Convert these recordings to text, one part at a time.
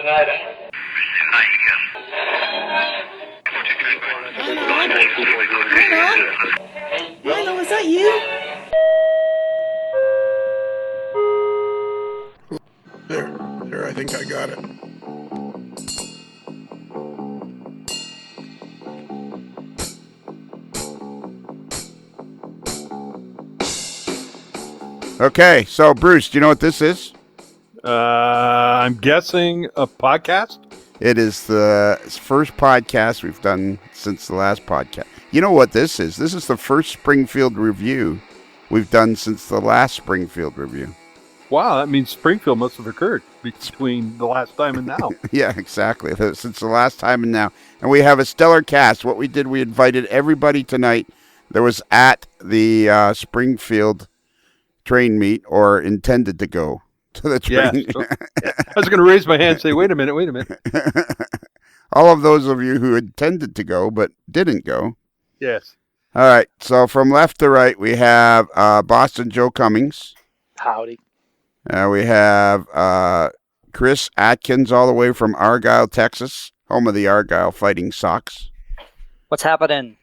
tonight, eh? Milo, is that you? There, I think I got it. Okay, so Bruce, do you know what this is? I'm guessing a podcast? It is the first podcast we've done since the last podcast. You know what this is? This is the first Springfield review we've done since the last Springfield review. Wow, that means Springfield must have occurred between the last time and now. Yeah, exactly. Since the last time and now. And we have a stellar cast. What we did, we invited everybody tonight that was at the Springfield train meet or intended to go to the train. Yeah, I was going to raise my hand and say, wait a minute. All of those of you who intended to go but didn't go. Yes. All right. So from left to right, we have Boston Joe Cummings. Howdy. We have Chris Atkins all the way from Argyle, Texas, home of the Argyle Fighting Sox. What's happening?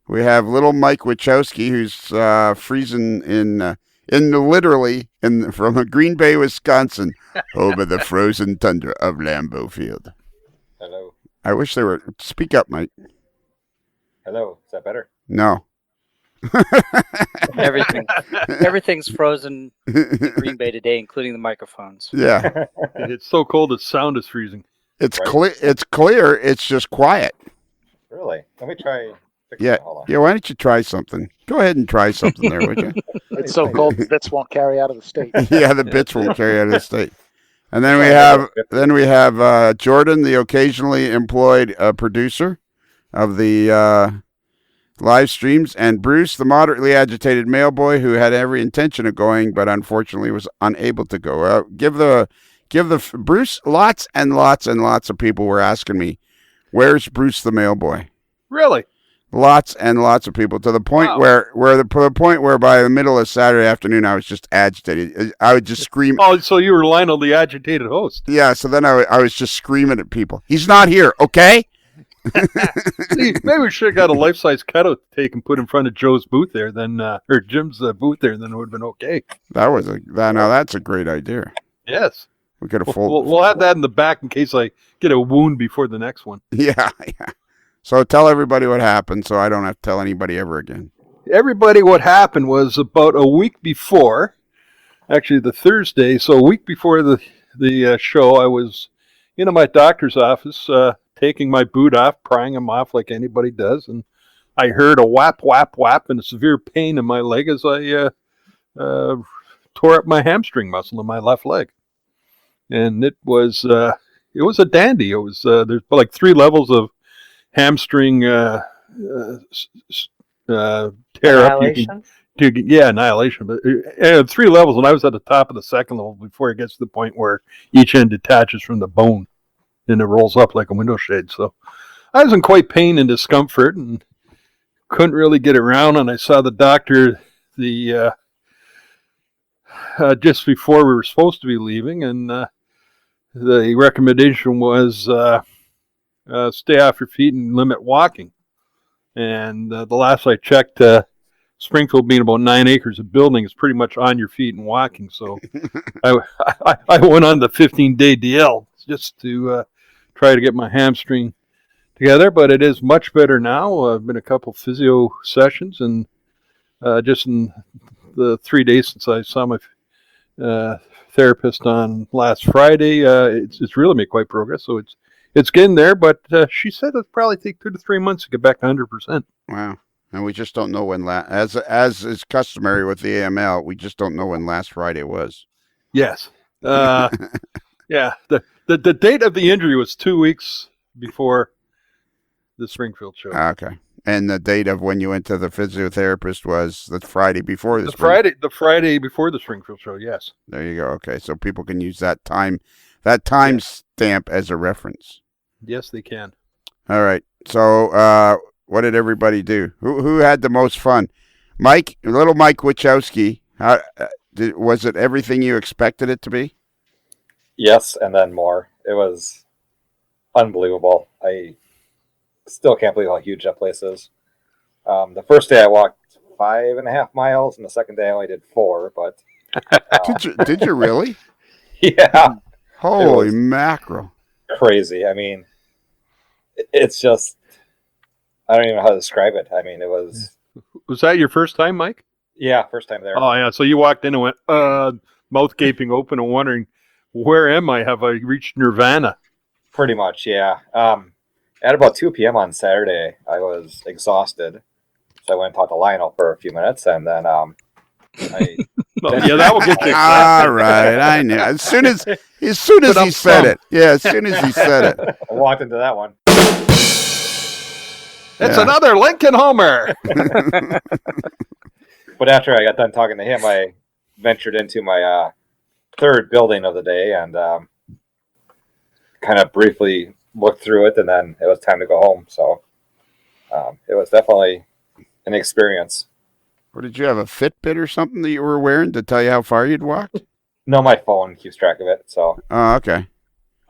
We have little Mike Wachowski, who's freezing from Green Bay, Wisconsin, home of the frozen tundra of Lambeau Field. Hello. I wish they were. Speak up, Mike. Hello. Is that better? No. Everything's frozen in Green Bay today, including the microphones. Yeah. It's so cold the sound is freezing. It's clear. It's clear. It's just quiet. Really? Let me try. Yeah. Yeah. Why don't you try something? Go ahead and try something there, would you? It's so cold the bits won't carry out of the state. Yeah, the bits won't carry out of the state. And then we have Jordan, the occasionally employed producer of the live streams, and Bruce, the moderately agitated mailboy who had every intention of going, but unfortunately was unable to go. Give the Bruce. Lots and lots and lots of people were asking me, "Where's Bruce the mailboy?" Really? Lots and lots of people, to the point where by the middle of Saturday afternoon I was just agitated. I would just scream. Oh, so you were Lionel, the agitated host? Yeah. So then I was just screaming at people. He's not here, okay? See, maybe we should have got a life-size cutout to take and put in front of Joe's booth there, or Jim's booth there, then it would have been okay. That's a great idea. Yes. We could have We'll have that in the back in case I get a wound before the next one. Yeah. So tell everybody what happened so I don't have to tell anybody ever again. Everybody, what happened was about a week before, actually the Thursday, so a week before the show, I was in my doctor's office taking my boot off, prying them off like anybody does, and I heard a whap, whap, whap, and a severe pain in my leg as I tore up my hamstring muscle in my left leg. And it was a dandy. It was there's like 3 levels of hamstring tear Annihilation? up. Annihilation. But it had 3 levels, and I was at the top of the second level before it gets to the point where each end detaches from the bone and it rolls up like a window shade. So I was in quite pain and discomfort and couldn't really get around. And I saw the doctor just before we were supposed to be leaving, and the recommendation was stay off your feet and limit walking. And the last I checked, Springfield being about 9 acres of building is pretty much on your feet and walking. So I went on the 15-day DL just to try to get my hamstring together, but it is much better now. I've been a couple physio sessions, and just in the 3 days since I saw my therapist on last Friday, it's really made quite progress. So it's getting there, but she said it'll probably take 2 to 3 months to get back to 100%. Wow. And we just don't know when, as is customary with the AML, we just don't know when last Friday was. Yes. Yeah. The date of the injury was 2 weeks before the Springfield show. Okay. And the date of when you went to the physiotherapist was the Friday before the Friday before the Springfield show. Yes. There you go. Okay. So people can use that time stamp as a reference. Yes, they can. All right. So, what did everybody do? Who had the most fun? Little Mike Wachowski. Was it everything you expected it to be? Yes, and then more. It was unbelievable. I still can't believe how huge that place is. The first day I walked 5.5 miles, and the second day I only did 4. But Did you really? yeah, Holy was- mackerel! crazy. I mean, it's just I don't even know how to describe it. I mean, it was Was that your first time, Mike? first time there. Oh, yeah. So you walked in and went, mouth gaping open and wondering, where am I? Have I reached nirvana? Pretty much, yeah. At about 2 p.m. on Saturday, I was exhausted, so I went and talked to Lionel for a few minutes, and then I Well, yeah, that will get you excited. All right, I knew. As soon as he said it. Yeah, as soon as he said it. I walked into that one. It's Yeah. another Lincoln Homer. But after I got done talking to him, I ventured into my third building of the day and kind of briefly looked through it, and then it was time to go home. So it was definitely an experience. Or did you have a Fitbit or something that you were wearing to tell you how far you'd walked? No, my phone keeps track of it. So Oh, okay.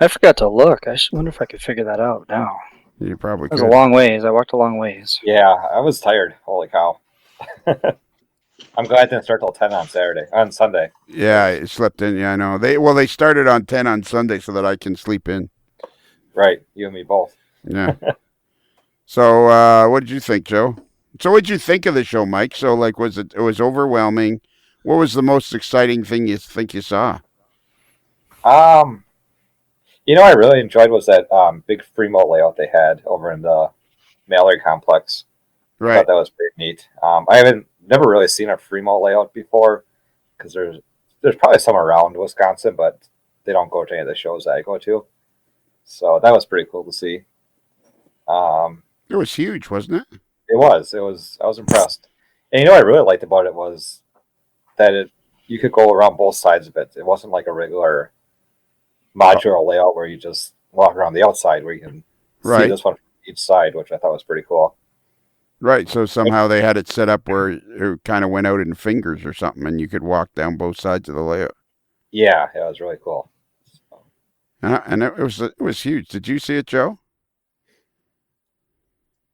I forgot to look. I wonder if I could figure that out now. You probably It was could. a long ways. I walked a long ways. yeah, I was tired. Holy cow. I'm glad I didn't start till 10 on Sunday. Yeah, it slept in. Yeah, I know. They started on 10 on Sunday so that I can sleep in. Right, you and me both. Yeah. So, what did you think, Joe? So, what did you think of the show, Mike? So, like, it was overwhelming? What was the most exciting thing you think you saw? I really enjoyed was that big Fremont layout they had over in the Mallory complex. I Right. thought that was pretty neat. I never really seen a Fremont layout before because there's probably some around Wisconsin, but they don't go to any of the shows that I go to. So that was pretty cool to see. It was huge, wasn't it? It was. I was impressed. And what I really liked about it was that you could go around both sides of it. It wasn't like a regular modular layout where you just walk around the outside where you can Right. see this one from each side, which I thought was pretty cool. Right. So, somehow they had it set up where it kind of went out in fingers or something, and you could walk down both sides of the layout. Yeah, it was really cool. And it was huge. Did you see it, Joe?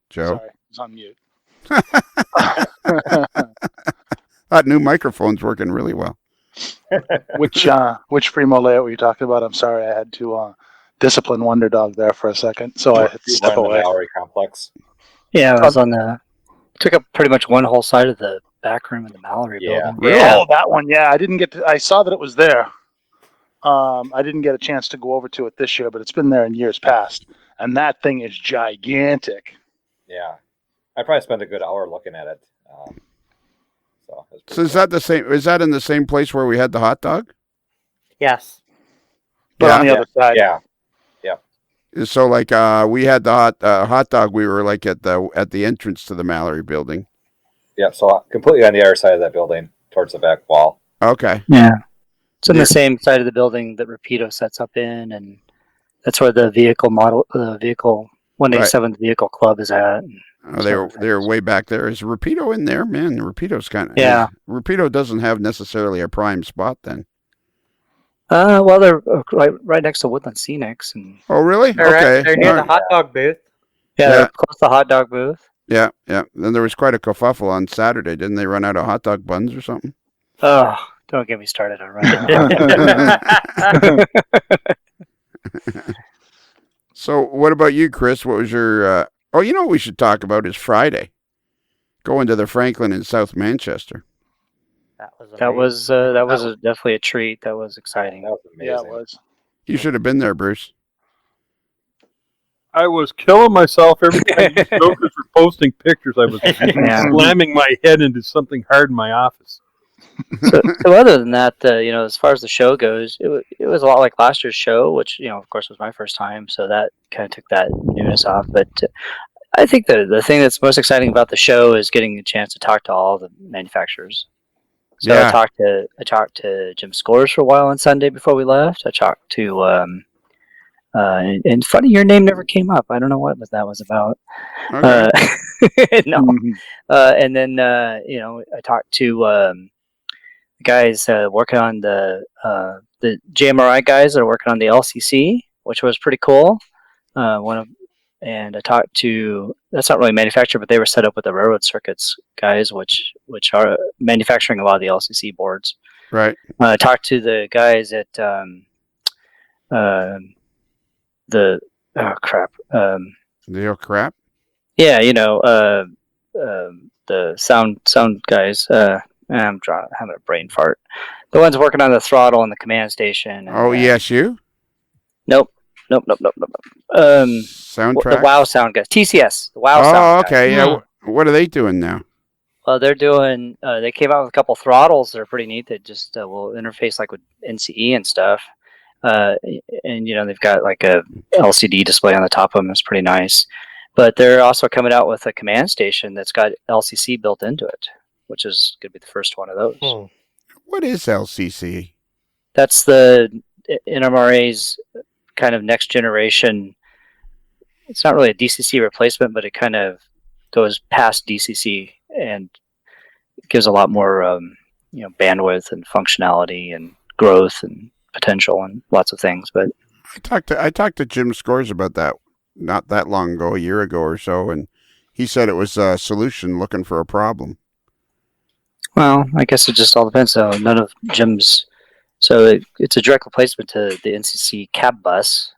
Joe? Sorry, I was on mute. That new microphone's working really well. Which Primo layout were you talking about? I'm sorry, I had to discipline Wonder Dog there for a second, so I had to You step went in the away. Mallory complex. Yeah, I was took up pretty much one whole side of the back room in the Mallory Yeah. building. Really? Oh, that one, yeah. I saw that it was there. I didn't get a chance to go over to it this year, but it's been there in years past. And that thing is gigantic. Yeah, I probably spent a good hour looking at it. It was pretty So, is cool. that the same? Is that in the same place where we had the hot dog? Yes. But on the Yeah. other side, Yeah, So, like, we had the hot dog. We were like at the entrance to the Mallory building. yeah. So completely on the other side of that building, towards the back wall. Okay. Yeah. It's in Yeah. the same side of the building that Rapido sets up in, and that's where the vehicle 187 vehicle club is at. Oh, they were way back there. Is Rapido in there? Man, Rapido's kind of Yeah. Rapido doesn't have necessarily a prime spot then. Well, they're right next to Woodland Scenics, and Oh, really? Okay. They're near All the right. hot dog booth. yeah, Yeah. they're close to the hot dog booth. Yeah, yeah. Then there was quite a kerfuffle on Saturday. Didn't they run out of hot dog buns or something? Oh, don't get me started on running. So, what about you, Chris? What was your? Oh, you know what we should talk about is Friday, going to the Franklin in South Manchester. That was amazing. that was definitely a treat. That was exciting. That was amazing. yeah, it was. You should have been there, Bruce. I was killing myself every time you jokers were posting pictures. I was Yeah. slamming my head into something hard in my office. So other than that, as far as the show goes, it was a lot like last year's show, which of course was my first time, so that kind of took that newness off. But I think the thing that's most exciting about the show is getting a chance to talk to all the manufacturers. So Yeah. I talked to Jim Scores for a while on Sunday before we left. I talked to and funny, your name never came up. I don't know what that was about. Okay. No. Mhm. And then I talked to guys working on the JMRI guys that are working on the LCC, which was pretty cool. And I talked to, that's not really manufactured, but they were set up with the railroad circuits guys, which are manufacturing a lot of the LCC boards. Right. I talked to the guys at the Crap. Yeah, the sound guys. I'm having a brain fart. The ones working on the throttle and the command station. And, ESU? Nope. Soundtrack? The WoW sound guys. TCS. The WoW sound Oh, guys. okay. Yeah. What are they doing now? Well, they're doing. They came out with a couple throttles that are pretty neat. That just will interface like with NCE and stuff. And they've got like a LCD display on the top of them. It's pretty nice. But they're also coming out with a command station that's got LCC built into it, which is going to be the first one of those. What is LCC? That's the NMRA's kind of next generation. It's not really a DCC replacement, but it kind of goes past DCC and gives a lot more, bandwidth and functionality and growth and potential and lots of things. But I talked to Jim Scores about that not that long ago, a year ago or so, and he said it was a solution looking for a problem. Well, I guess it just all depends. So none of Jim's. So it's a direct replacement to the NCC cab bus.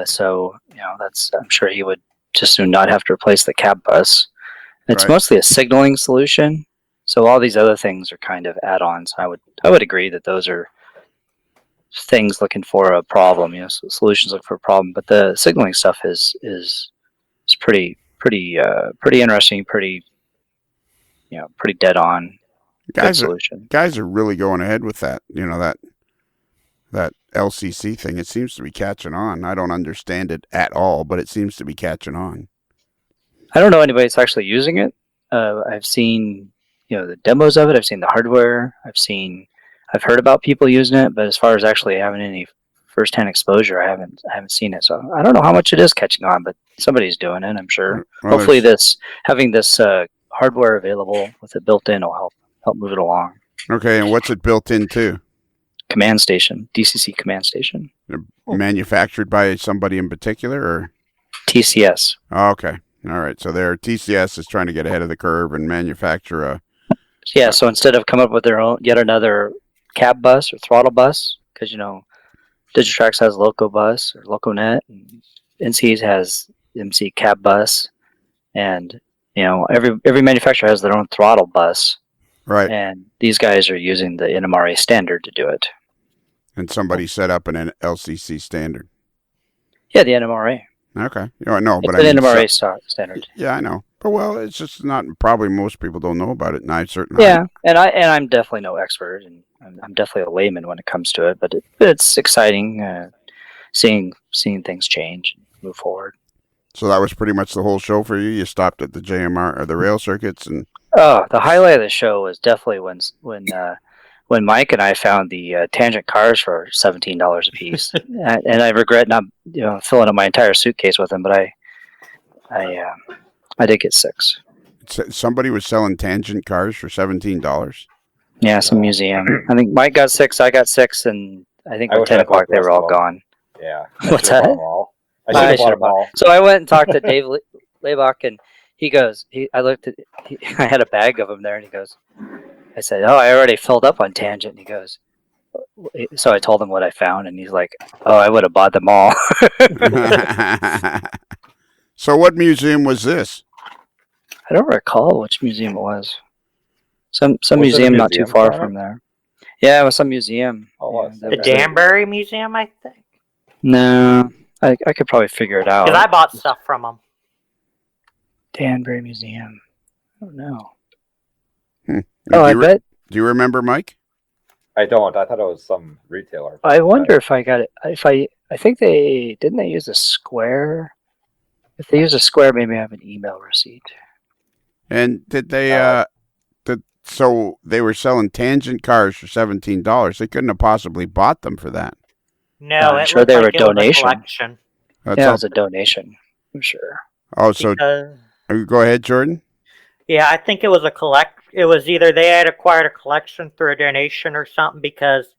So that's. I'm sure he would just soon not have to replace the cab bus. It's Right. mostly a signaling solution. So all these other things are kind of add-ons. I would agree that those are things looking for a problem. Solutions look for a problem. But the signaling stuff is pretty interesting. Pretty dead on. Good solution. Guys are really going ahead with that. That LCC thing. It seems to be catching on. I don't understand it at all, but it seems to be catching on. I don't know anybody that's actually using it. I've seen the demos of it. I've seen the hardware. I've heard about people using it, but as far as actually having any first-hand exposure, I haven't seen it. So I don't know how much it is catching on, but somebody's doing it, I'm sure. Well, hopefully having this hardware available with it built in will help move it along. Okay, and what's it built into? Command station, DCC command station. Manufactured by somebody in particular, or TCS? Oh, okay, all right. So TCS is trying to get ahead of the curve and manufacture a. Yeah. So instead of coming up with their own yet another cab bus or throttle bus, because Digitrax has Loco Bus or LocoNet, and NC's has MC Cab Bus, and every manufacturer has their own throttle bus. Right. And these guys are using the NMRA standard to do it. And somebody set up an LCC standard. Yeah, the NMRA. Okay. No, but it's an NMRA standard. Yeah, I know. But it's just not. Probably most people don't know about it, and I certainly. Yeah, and I'm definitely no expert, and I'm definitely a layman when it comes to it. But it's exciting seeing things change and move forward. So that was pretty much the whole show for you. You stopped at the JMR or the rail circuits, and the highlight of the show was definitely when Mike and I found the tangent cars for $17 a piece, and I regret not filling up my entire suitcase with them. But I did get 6. Somebody was selling tangent cars for $17. Yeah, some museum. I think Mike got 6, I got 6, and I think by 10 o'clock they were all gone. Yeah. What's that? I should have bought them all. So I went and talked to Dave Leibach, and he goes, I had a bag of them there, and he goes, I said, oh, I already filled up on tangent. And he goes, so I told him what I found, and he's like, oh, I would have bought them all. So what museum was this? I don't recall which museum it was. Some museum not too far from there. Yeah, it was some museum. Oh, yeah, the Danbury Museum, I think. No, I could probably figure it out. Because I bought stuff from them. Danbury Museum. I don't know. I bet. Do you remember, Mike? I don't. I thought it was some retailer. I wonder if I got it. I think they use a square. If they use a square, maybe I have an email receipt. And did they? So they were selling tangent cars for $17. They couldn't have possibly bought them for that. No, I'm it sure looked they like were it was a donation. collection. That's Yeah, it was a donation. I'm sure. Oh, so go ahead, Jordan. Yeah, I think it was it was either they had acquired a collection through a donation or something, because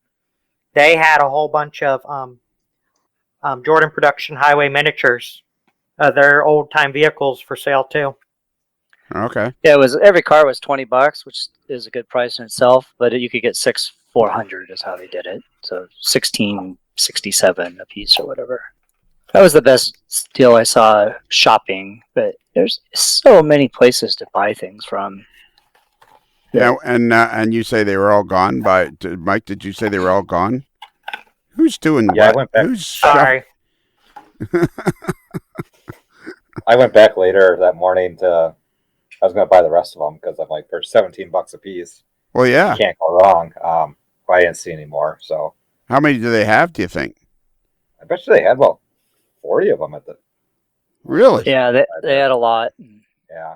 they had a whole bunch of Jordan Production Highway Miniatures. They're old-time vehicles for sale, too. Okay. Yeah, it was every car was $20, which is a good price in itself. But you could get 6 400 is how they did it. So 1667 a piece or whatever. That was the best deal I saw shopping. But there's so many places to buy things from. Yeah, and you say they were all gone Mike? Did you say they were all gone? Who's doing Yeah, what? I went back. Who's Sorry. I went back later that morning to. I was going to buy the rest of them because I'm like, for $17 a piece, Well, yeah. you can't go wrong. But I didn't see any more, so How many do they have? Do you think? I bet you they had about 40 of them at the. Really? Yeah, they had a lot. Yeah.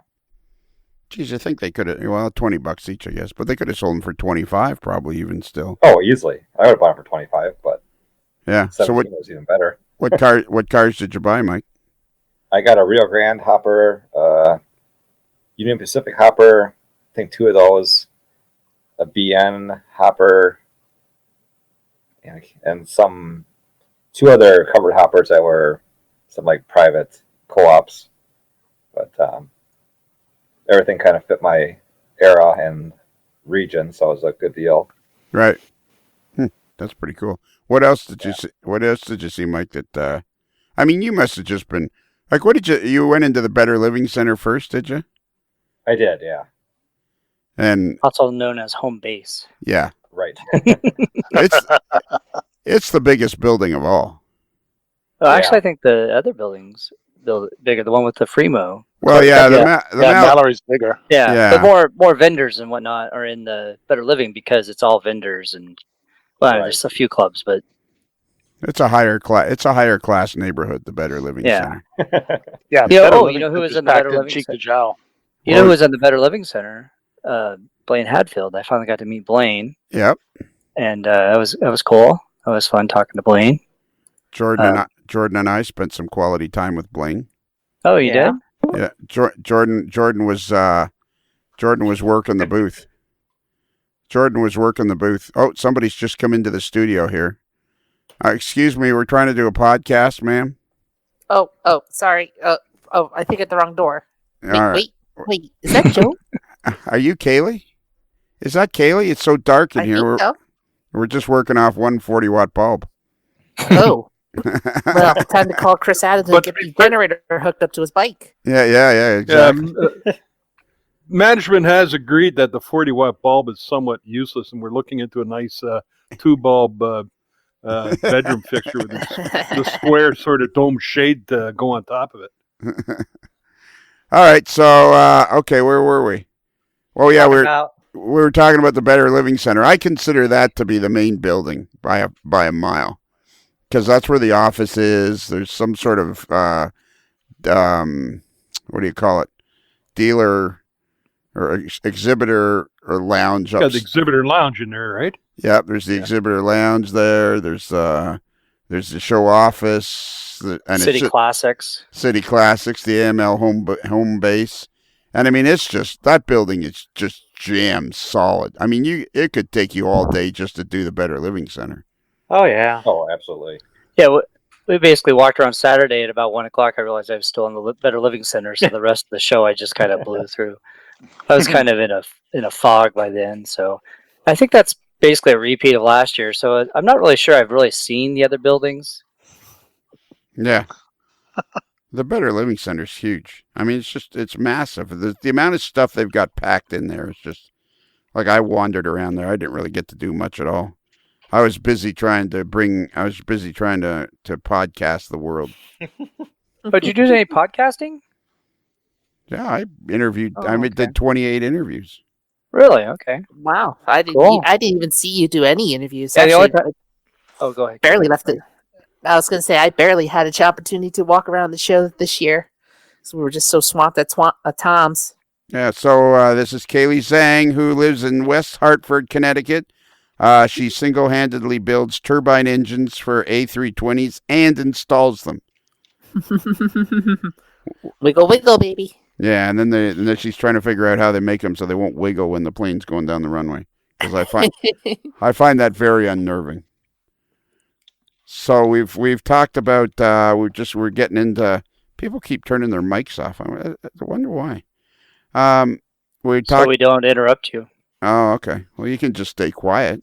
Geez, I think they could have. Well, $20 each, I guess, but they could have sold them for 25, probably even still. Oh, easily. I would have bought them for 25, but Yeah. 17 So was even better. what cars did you buy, Mike? I got a Rio Grande hopper, Union Pacific hopper. I think 2 of those, a BN hopper, and 2 other covered hoppers that were some like private co-ops, but everything kind of fit my era and region, so it was a good deal. Right. That's pretty cool. What else did you see? What else did you see, Mike? That I mean, you must have just been like, what did you went into the Better Living Center first, did you? I did, yeah. And Also known as home base. yeah, Right. it's the biggest building of all. Well, Yeah. actually, I think the other buildings build bigger. The one with the Fremo. Well, yeah, Mallory's bigger. Yeah, Yeah. but more vendors and whatnot are in the Better Living because it's all vendors and well, Right. there's a few clubs, but it's a higher class. It's a higher class neighborhood, the Better Living Yeah. Center. Yeah. Yeah, Better oh, Living you know who Group was is in the packed Better Living cheek to Center? jowl. you know who was in the Better Living Center? Blaine Hadfield. I finally got to meet Blaine, Yep. and that was cool. It was fun talking to Blaine. Jordan and I spent some quality time with Blaine. Oh, you Yeah. did? Yeah, Jordan was working the booth. Jordan was working the booth. Oh, somebody's just come into the studio here. Excuse me, we're trying to do a podcast, ma'am. Oh, sorry. I think at the wrong door. All right. Wait. Is that Joe? Are you Kaylee? Is that Kaylee? It's so dark in I here. think so. We're just working off 140-watt bulb. Oh, well, time to call Chris Adams and get the generator hooked up to his bike. Yeah, exactly. Management has agreed that the 40-watt bulb is somewhat useless, and we're looking into a nice 2-bulb bedroom fixture with the square sort of dome shade to go on top of it. All right, so okay, where were we? Well, yeah, we were talking about the Better Living Center. I consider that to be the main building by a mile, because that's where the office is. There's some sort of what do you call it? Dealer or exhibitor or lounge. Got the exhibitor lounge in there, right? Yep, there's the exhibitor lounge there. There's the show office and City Classics. City Classics, the AML home base, and I mean it's just that building is just jammed solid. I mean it could take you all day just to do the Better Living Center. Oh, yeah. Oh, absolutely. Yeah, we basically walked around Saturday at about 1:00. I realized I was still in the Better Living Center, so the rest of the show I just kind of blew through. I was kind of in a fog by then, so I think that's basically a repeat of last year. So I'm not really sure I've really seen the other buildings. Yeah. The Better Living Center is huge. I mean, it's massive. The amount of stuff they've got packed in there is just like I wandered around there. I didn't really get to do much at all. I was busy trying to podcast the world. But did you do any podcasting? Yeah, I interviewed. Oh, I okay. did 28 interviews. Really? Okay. Wow, I didn't. Cool. I didn't even see you do any interviews. Yeah, the only Actually, Oh, go ahead. barely left it. I was going to say I barely had an opportunity to walk around the show this year, so we were just so swamped at Tom's. Yeah. So this is Kaylee Zhang, who lives in West Hartford, Connecticut. She single-handedly builds turbine engines for A320s and installs them. Wiggle, wiggle, baby. Yeah, and then she's trying to figure out how they make them so they won't wiggle when the plane's going down the runway. Because I find that very unnerving. So we've talked about we're getting into people keep turning their mics off. I wonder why. We So talked. we don't interrupt you. Oh, okay. Well, you can just stay quiet.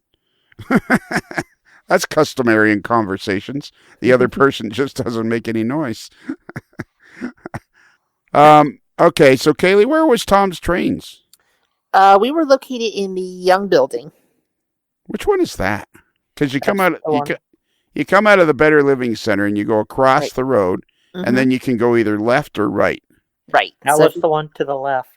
That's customary in conversations. The other person just doesn't make any noise. Okay, so Kaylee, where was Tom's Trains? We were located in the Young Building. Which one is that? Because you come out, That's the one. you come out of the Better Living Center and you go across Right. the road, Mhm. and then you can go either left or right. Right. That So was the one to the left.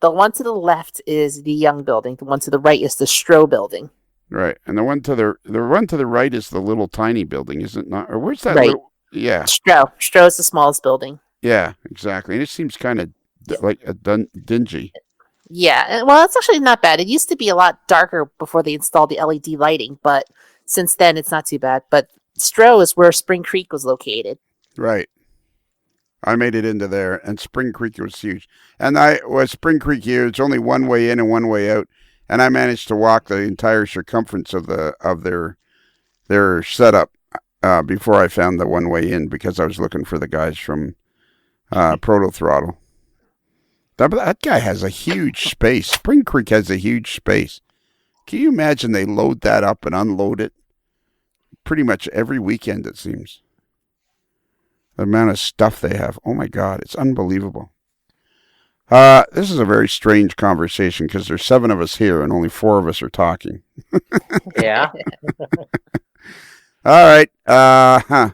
the one to the left is the Young Building. The one to the right is the Stroh Building. Right, and the one to the right is the little tiny building, is it not? Or where's that Right. little? Yeah, Stroh is the smallest building. yeah, exactly. And it seems kind of like dingy. Yeah, well, it's actually not bad. It used to be a lot darker before they installed the LED lighting, but since then it's not too bad. But Stroh is where Spring Creek was located. Right. I made it into there, and Spring Creek was huge. And Spring Creek here. It's only one way in and one way out, and I managed to walk the entire circumference of their setup before I found the one way in because I was looking for the guys from Proto Throttle. That guy has a huge space. Spring Creek has a huge space. Can you imagine they load that up and unload it pretty much every weekend, it seems. The amount of stuff they have. Oh my God, it's unbelievable. This is a very strange conversation because there's 7 of us here and only 4 of us are talking. Yeah. All right. All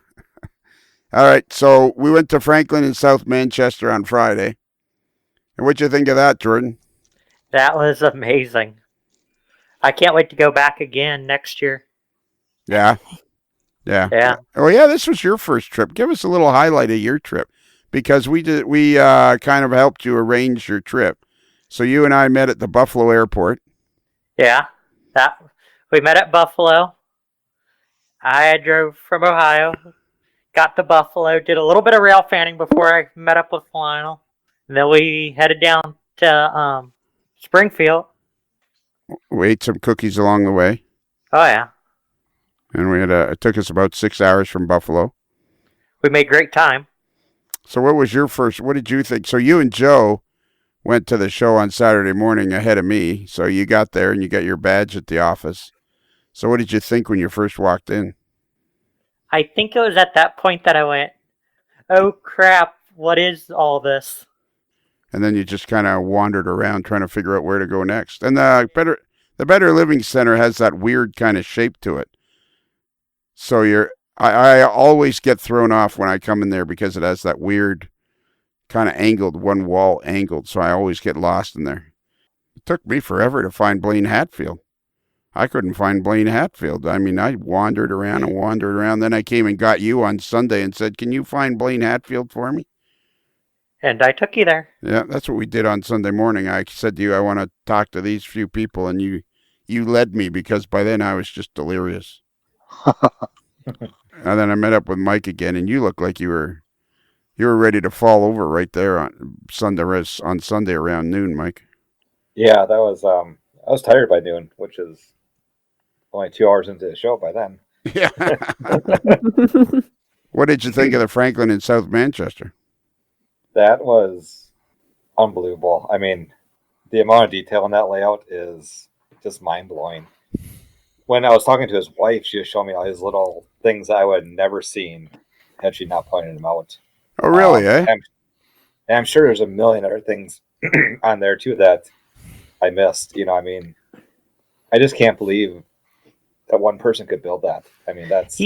right. So we went to Franklin and South Manchester on Friday. And what'd you think of that, Jordan? That was amazing. I can't wait to go back again next year. Yeah. Yeah. Yeah. Oh yeah, this was your first trip. Give us a little highlight of your trip because we kind of helped you arrange your trip. So you and I met at the Buffalo airport. Yeah. We met at Buffalo. I drove from Ohio, got to Buffalo, did a little bit of rail fanning before I met up with Lionel. And then we headed down to Springfield. We ate some cookies along the way. Oh, yeah. And it took us about 6 hours from Buffalo. We made great time. So what did you think? So you and Joe went to the show on Saturday morning ahead of me. So you got there and you got your badge at the office. So what did you think when you first walked in? I think it was at that point that I went, oh crap, what is all this? And then you just kind of wandered around trying to figure out where to go next. And the Better Living Center has that weird kind of shape to it. So I always get thrown off when I come in there because it has that weird kind of angled, one wall angled. So I always get lost in there. It took me forever to find Blaine Hatfield. I couldn't find Blaine Hatfield. I mean, I wandered around and wandered around. Then I came and got you on Sunday and said, can you find Blaine Hatfield for me? And I took you there. Yeah, that's what we did on Sunday morning. I said to you, I want to talk to these few people. And you led me because by then I was just delirious. And then I met up with Mike again, and you looked like you were ready to fall over right there on Sunday around noon, Mike. Yeah, that was I was tired by noon, which is only 2 hours into the show by then. Yeah. What did you think of the Franklin in South Manchester? That was unbelievable. I mean, the amount of detail in that layout is just mind-blowing. When I was talking to his wife, she was showing me all these little things I would have never seen had she not pointed them out. Oh, really, eh? And I'm sure there's a million other things on there, too, that I missed. You know, I mean, I just can't believe that one person could build that. I mean, that's...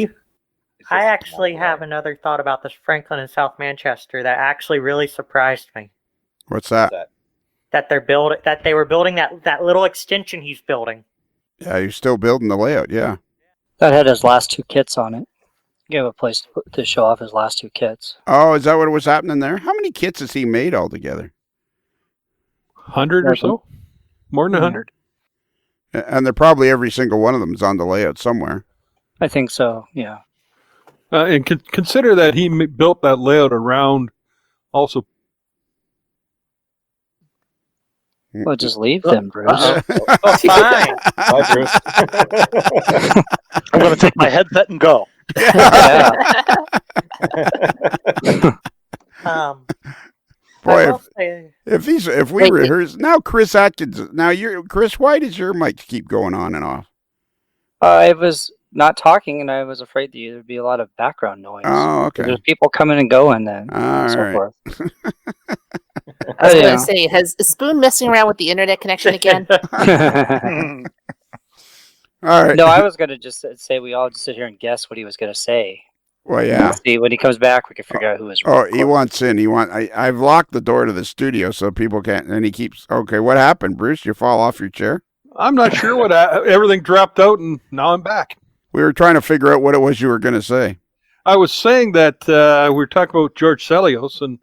I actually have another thought about this Franklin and South Manchester that actually really surprised me. What's that? That they were building that little extension he's building. Yeah, you're still building the layout, yeah. That had his last 2 kits on it. Give him a place to show off his last 2 kits. Oh, is that what was happening there? How many kits has he made altogether? 100 or so? More than 100. And they're probably every single one of them is on the layout somewhere. I think so, yeah. And consider that he built that layout around also. Well, just leave them, Bruce. Oh, fine. Bye, Bruce. I'm going to take my headset and go. Yeah. Boy, I will say, if we Wait, rehearse now, Chris Atkins. Now Chris. Why does your mic keep going on and off? I was not talking, and I was afraid that there'd be a lot of background noise. Oh, okay. There's people coming and going, and All so right. forth. I was Yeah. going to say, has Spoon messing around with the internet connection again? All right. No, I was going to just say we all just sit here and guess what he was going to say. Well, yeah. See, when he comes back, we can figure out who was. Oh, he wants in. I've locked the door to the studio so people can't. And he keeps. Okay, what happened, Bruce? You fall off your chair? I'm not sure what everything dropped out, and now I'm back. We were trying to figure out what it was you were going to say. I was saying that we were talking about George Celios and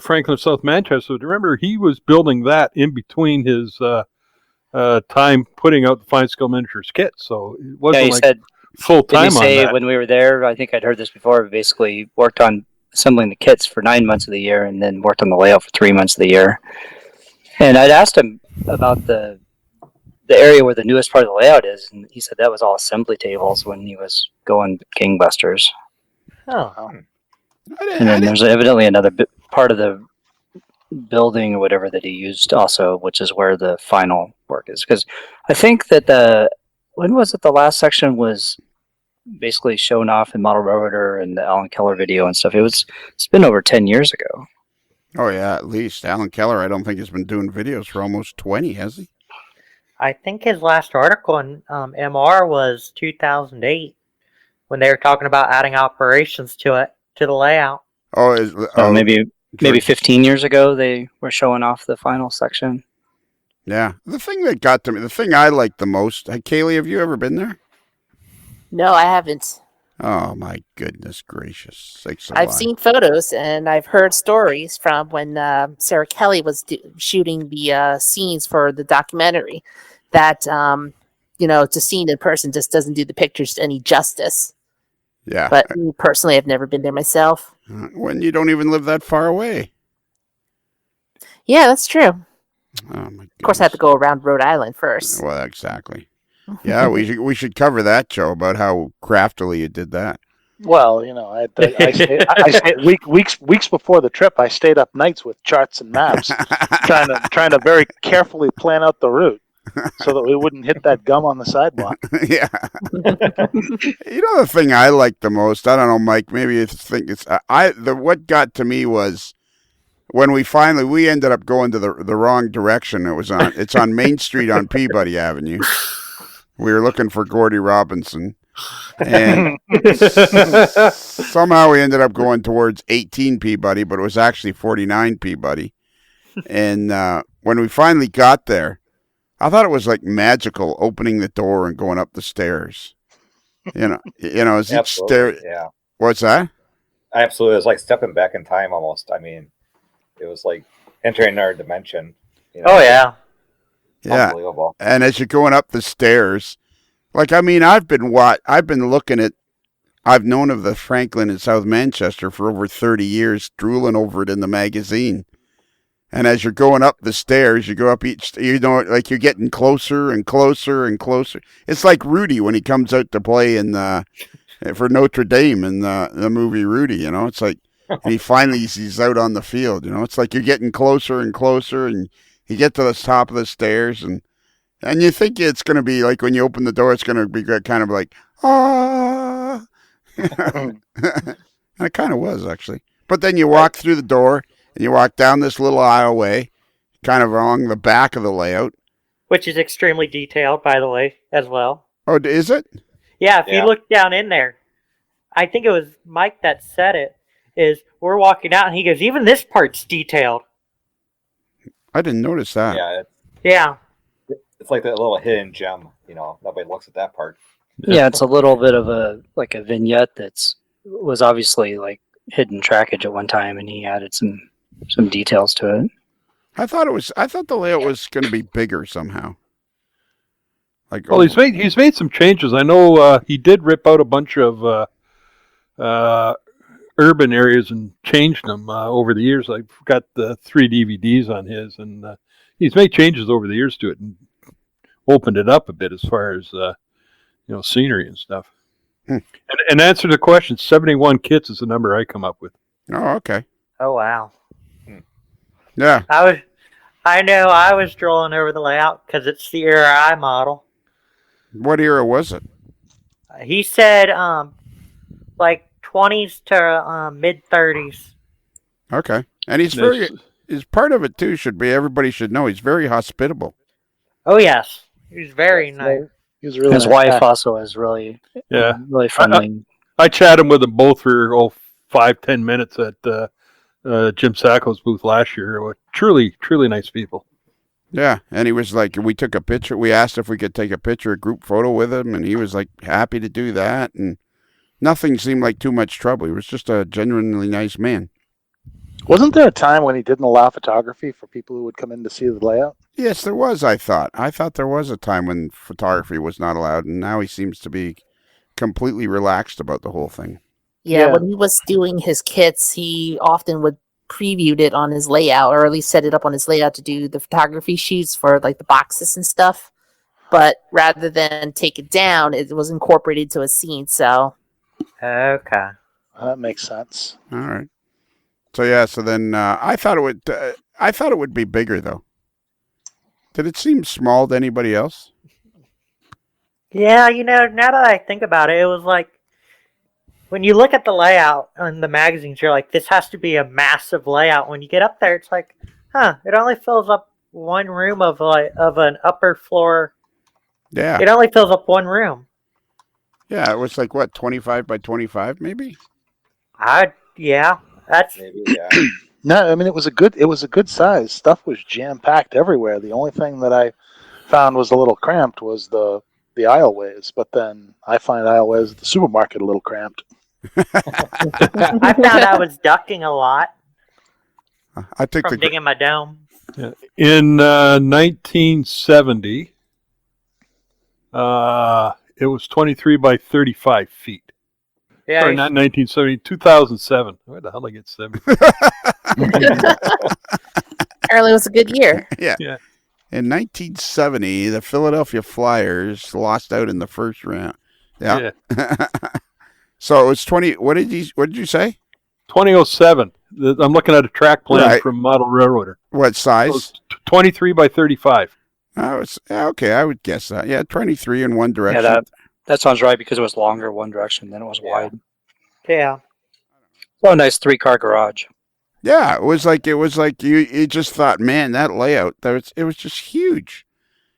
Franklin, South Manchester. Remember, he was building that in between his time putting out the Fine Skill Miniatures kit, so it Yeah, wasn't he like said. full Did he time on say that. when we were there? I think I'd heard this before. Basically, worked on assembling the kits for 9 months of the year, and then worked on the layout for 3 months of the year. And I'd asked him about the area where the newest part of the layout is, and he said that was all assembly tables when he was going gangbusters. oh, And then there's evidently another part of the building or whatever that he used also, which is where the final work is. Because I think that when was it the last section was basically shown off in Model Railroader and the Alan Keller video and stuff. It's been over 10 years ago. Oh yeah, at least Alan Keller. I don't think has been doing videos for almost 20, has he? I think his last article in MR was 2008 when they were talking about adding operations to the layout. Maybe 15 years ago they were showing off the final section. Yeah, the thing that got to me, the thing I liked the most. Kaylee, have you ever been there? No, I haven't. Oh my goodness gracious! Sakes I've alive. seen photos and I've heard stories from when Sarah Kelly was shooting the scenes for the documentary that, to seeing in person just doesn't do the pictures any justice. Yeah. But me personally, I've never been there myself. When you don't even live that far away. Yeah, that's true. Oh my goodness. Of course, I have to go around Rhode Island first. Well, exactly. Yeah, we should cover that, Joe, about how craftily you did that. Well, I stayed weeks before the trip. I stayed up nights with charts and maps, trying to very carefully plan out the route so that we wouldn't hit that gum on the sidewalk. Yeah. The thing I like the most, I don't know, Mike, maybe you think it's what got to me was when we ended up going to the wrong direction. It's on Main Street on Peabody Avenue. We were looking for Gordy Robinson, and somehow we ended up going towards 18 Peabody, but it was actually 49 Peabody. And when we finally got there, I thought it was like magical opening the door and going up the stairs. As each stair. Yeah. What's that? Absolutely. It was like stepping back in time almost. I mean, it was like entering our dimension. Oh, yeah. Yeah. Unbelievable. And as you're going up the stairs, I've known of the Franklin in South Manchester for over 30 years, drooling over it in the magazine. And as you're going up the stairs, you go up you're getting closer and closer and closer. It's like Rudy when he comes out to play for Notre Dame in the movie Rudy, It's like, and he's out on the field, It's like you're getting closer and closer, and you get to the top of the stairs, and you think it's going to be like when you open the door, it's going to be kind of like, ah. And it kind of was, actually. But then you walk through the door, and you walk down this little aisleway, kind of along the back of the layout. Which is extremely detailed, by the way, as well. Oh, is it? Yeah, if you look down in there, I think it was Mike that said it, is we're walking out, and he goes, even this part's detailed. I didn't notice that. Yeah. Yeah. It's like that little hidden gem, nobody looks at that part. Yeah, it's a little bit of a vignette was obviously like hidden trackage at one time, and he added some details to it. I thought the layout was going to be bigger somehow. Well, he's made some changes. I know he did rip out a bunch of urban areas and changed them over the years. I've got the 3 DVDs on his, and he's made changes over the years to it and opened it up a bit as far as scenery and stuff. And answer the question, 71 kits is the number I come up with. Oh, okay. Oh wow. Yeah. I was drooling over the layout because it's the era I model. What era was it? He said like 20s to mid 30s. Okay. And he's very. Is part of it too. Should be everybody should know he's very hospitable. Oh yes, he's very nice. He was really His nice wife guy. also is really, Yeah. really friendly. I chatted with them both for 5-10 minutes at Jim Sacco's booth last year. Truly, truly nice people. Yeah, and he was like, we took a picture. We asked if we could take a picture, a group photo with him, and he was like happy to do that. And nothing seemed like too much trouble. He was just a genuinely nice man. Wasn't there a time when he didn't allow photography for people who would come in to see the layout? Yes, there was. I thought there was a time when photography was not allowed, and now he seems to be completely relaxed about the whole thing. Yeah, Yeah. when he was doing his kits, he often would preview it on his layout, or at least set it up on his layout to do the photography shoots for like the boxes and stuff. But rather than take it down, it was incorporated to a scene. So Okay. That makes sense. All right. So yeah. So then I thought it would be bigger though. Did it seem small to anybody else? Yeah, now that I think about it, it was like when you look at the layout on the magazines, you're like, this has to be a massive layout. When you get up there, it's like, it only fills up one room of an upper floor. Yeah. It only fills up one room. Yeah. It was like what, 25 by 25, maybe. Yeah, that's Maybe, yeah. No, I mean it was a good size. Stuff was jam packed everywhere. The only thing that I found was a little cramped was the aisleways. But then I find aisleways at the supermarket a little cramped. I found I was ducking a lot I think from digging my dome. In 1970, it was 23 by 35 feet. Yeah, Sorry, not 1970, 2007. Where the hell did I get 70? apparently it was a good year. Yeah. Yeah. In 1970, the Philadelphia Flyers lost out in the first round. Yeah. So it was 20. What did you say? 2007. I'm looking at a track plan Right. from Model Railroader. What So size? it's 23 by 35. Oh, it's okay. I would guess that. Yeah, 23 in one direction. Yeah, that sounds right because it was longer one direction than it was wide. Yeah. So a nice 3-car garage. Yeah, it was like you just thought, man, that layout, it was just huge.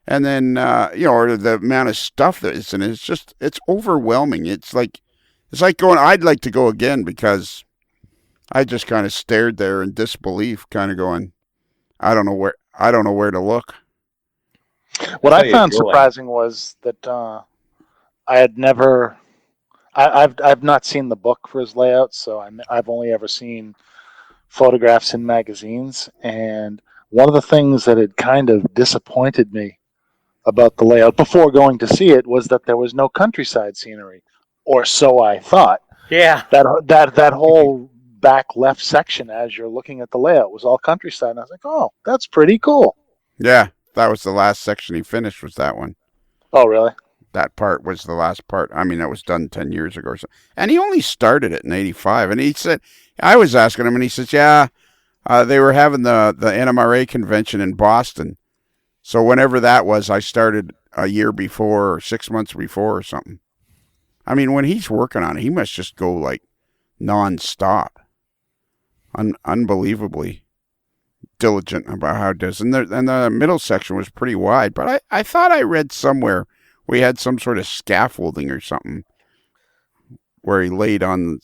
And then or the amount of stuff that is in it, it's overwhelming. It's like going. I'd like to go again because I just kind of stared there in disbelief, kind of going, I don't know where to look. What That's how I you found feel, like. surprising was that I had never. I've not seen the book for his layout, so I've only ever seen photographs in magazines. And one of the things that had kind of disappointed me about the layout before going to see it was that there was no countryside scenery, or so I thought. Yeah. That whole back left section as you're looking at the layout was all countryside, and I was like, oh, that's pretty cool. Yeah, that was the last section he finished. Was that one? Oh, really? That part was the last part. I mean, that was done 10 years ago or so. And he only started it in 85. And he said, I was asking him, and he says, yeah, they were having the NMRA convention in Boston. So whenever that was, I started a year before or 6 months before or something. I mean, when he's working on it, he must just go like nonstop. Unbelievably diligent about how it does. And the middle section was pretty wide. But I thought I read somewhere we had some sort of scaffolding or something where he laid on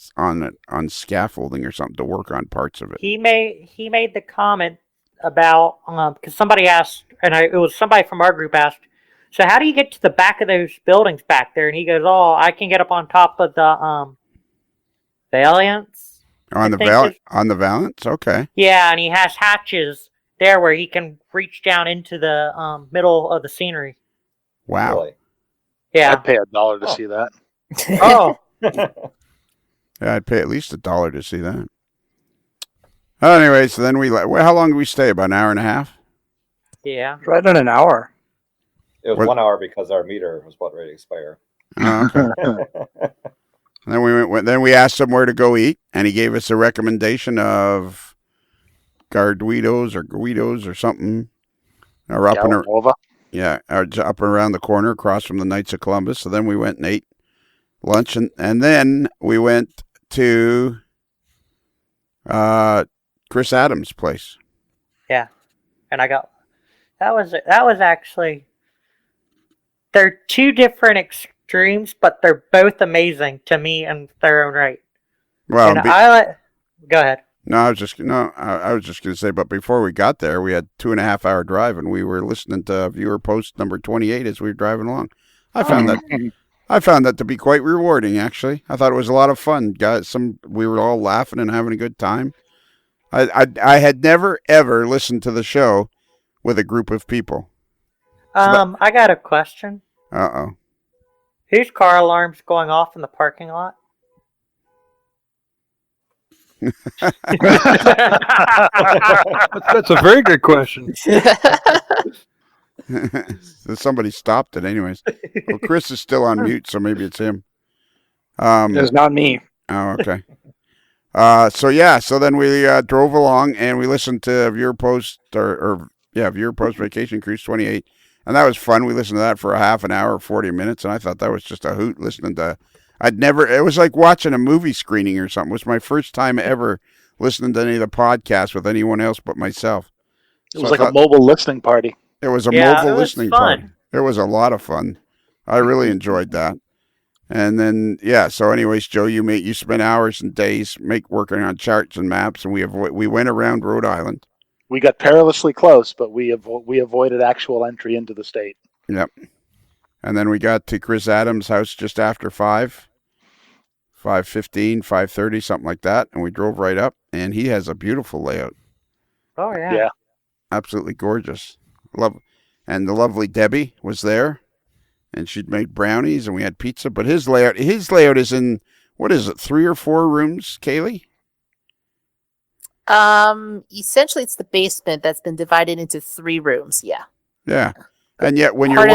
scaffolding or something to work on parts of it. He made the comment about because somebody asked, and it was somebody from our group asked, so how do you get to the back of those buildings back there? And he goes, oh, I can get up on top of the Valiants. On the Valiants? Okay. Yeah, and he has hatches there where he can reach down into the middle of the scenery. Wow. Really. Yeah. I'd pay $1 to see that. Oh. Yeah, I'd pay at least $1 to see that. Anyway, so then how long did we stay? About an hour and a half? Yeah. Right on an hour. It was What? 1 hour because our meter was about ready to expire. Oh, okay. And then then we asked him where to go eat, and he gave us a recommendation of Guidos or something. Or up and Galanova. yeah, up and around the corner across from the Knights of Columbus. So then we went and ate lunch, and then we went to Chris Adams' place. Yeah, and I got that was actually, they're two different extremes, but they're both amazing to me in their own right. Well, and go ahead. No, I was just going to say, but before we got there, we had 2.5 hour drive, and we were listening to viewer post number 28 as we were driving along. I found that to be quite rewarding. Actually, I thought it was a lot of fun. We were all laughing and having a good time. I had never ever listened to the show with a group of people. I got a question. Uh-oh. Whose car alarm's going off in the parking lot? That's a very good question. Somebody stopped it anyways. Well, Chris is still on mute, so maybe it's him. It's not me. Oh, okay. So then we drove along and we listened to Viewer Post Viewer Post Vacation Cruise 28, and that was fun. We listened to that for a half an hour, 40 minutes, and I thought that was just a hoot listening to. It was like watching a movie screening or something. It was my first time ever listening to any of the podcasts with anyone else but myself. It was like a mobile listening party. It was a mobile listening party. It was a lot of fun. I really enjoyed that. And then, so anyways, Joe, you spent hours and days working on charts and maps, and we went around Rhode Island. We got perilously close, but we avoided actual entry into the state. Yep. And then we got to Chris Adams' house just after 5:15, 5:30, something like that, and we drove right up, and he has a beautiful layout. Oh, yeah. Yeah. Absolutely gorgeous. And the lovely Debbie was there, and she'd made brownies, and we had pizza, but his layout is in, what is it, 3 or 4 rooms, Kaylee? Essentially it's the basement that's been divided into 3 rooms, yeah. Yeah. And yet when you're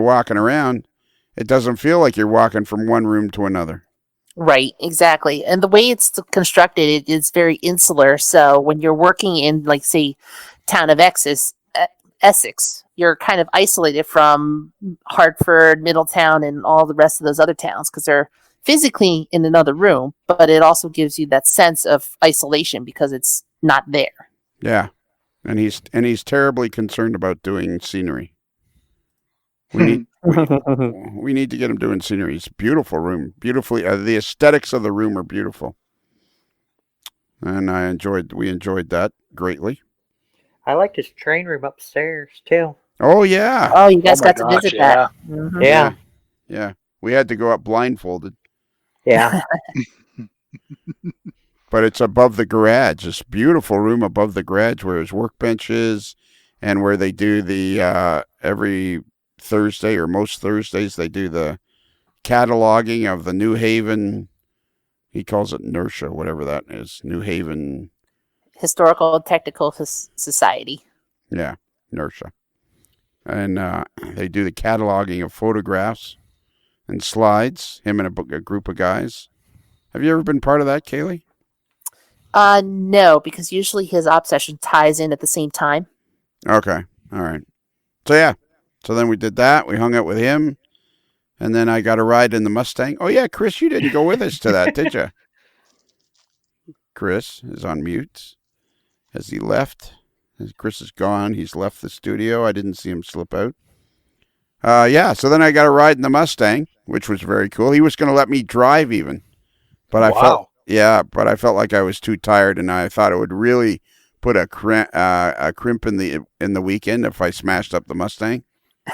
walking around, it doesn't feel like you're walking from one room to another. Right, exactly. And the way it's constructed, it is very insular. So when you're working in, like, say, town of Essex, you're kind of isolated from Hartford, Middletown, and all the rest of those other towns because they're physically in another room, but it also gives you that sense of isolation because it's not there. Yeah. And he's terribly concerned about doing scenery. We need to get him doing scenery. It's a beautiful room. Beautifully, the aesthetics of the room are beautiful, and we enjoyed that greatly. I liked his train room upstairs too. Oh yeah. Oh, you guys got to visit that. Mm-hmm. Yeah. Yeah. We had to go up blindfolded. Yeah. But it's above the garage. This beautiful room above the garage where his workbench is, and where they do the every Thursday or most Thursdays they do the cataloging of the New Haven. He calls it NERSA, whatever that is. New Haven Historical and Technical Society. Yeah, NERSA. And they do the cataloging of photographs and slides. Him and a group of guys. Have you ever been part of that, Kaylee? No, because usually his op session ties in at the same time. Okay, all right. So yeah. So then we did that. We hung out with him. And then I got a ride in the Mustang. Oh, yeah, Chris, you didn't go with us to that, did you? Chris is on mute. Has he left? Chris is gone. He's left the studio. I didn't see him slip out. So then I got a ride in the Mustang, which was very cool. He was going to let me drive even. But I felt like I was too tired, and I thought it would really put a crimp in the weekend if I smashed up the Mustang.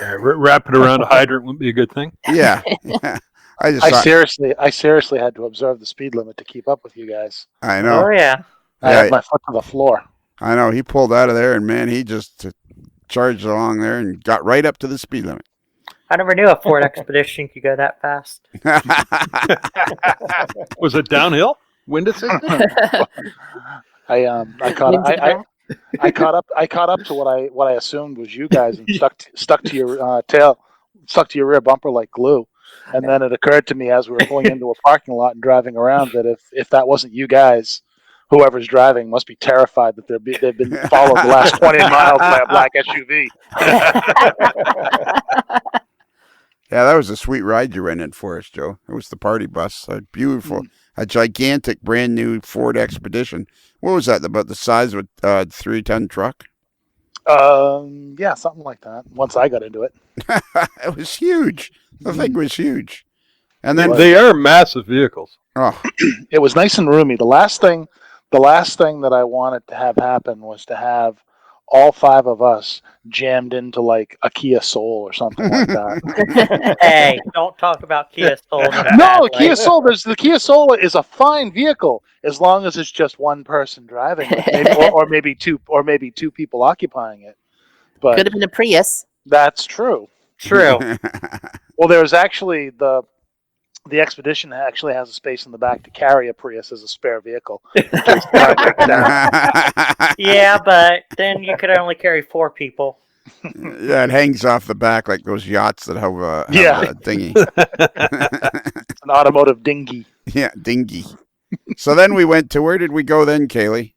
Yeah, wrap it around a hydrant wouldn't be a good thing. Yeah. I seriously had to observe the speed limit to keep up with you guys. I know. Oh yeah. I had my foot to the floor. I know. He pulled out of there, and man, he just charged along there and got right up to the speed limit. I never knew a Ford Expedition could go that fast. Was it downhill? Wind assisted? I caught up to what I assumed was you guys and stuck to your rear bumper like glue. And then it occurred to me as we were pulling into a parking lot and driving around that if that wasn't you guys, whoever's driving must be terrified that they've been followed the last 20 miles by a black SUV. Yeah, that was a sweet ride you rented for us, Joe. It was the party bus. Beautiful. A gigantic, brand new Ford Expedition. What was that? About the size of a 3-ton truck? Yeah, something like that. Once I got into it. It was huge. The thing was huge. And then They are massive vehicles. oh, It was nice and roomy. The last thing that I wanted to have happen was to have all 5 of us jammed into like a Kia Soul or something like that. Hey, don't talk about Kia Soul. in a bad No, way. Kia Soul. The Kia Soul is a fine vehicle as long as it's just one person driving, or maybe two people occupying it. But Could have been a Prius. that's true. True. Well, there's actually the Expedition actually has a space in the back to carry a Prius as a spare vehicle. In case the car breaks down. Yeah, but then you could only carry 4 people. yeah, it hangs off the back like those yachts that have Yeah. a dinghy. It's an automotive dinghy. Yeah, dinghy. So then we went to, where did we go then, Kaylee?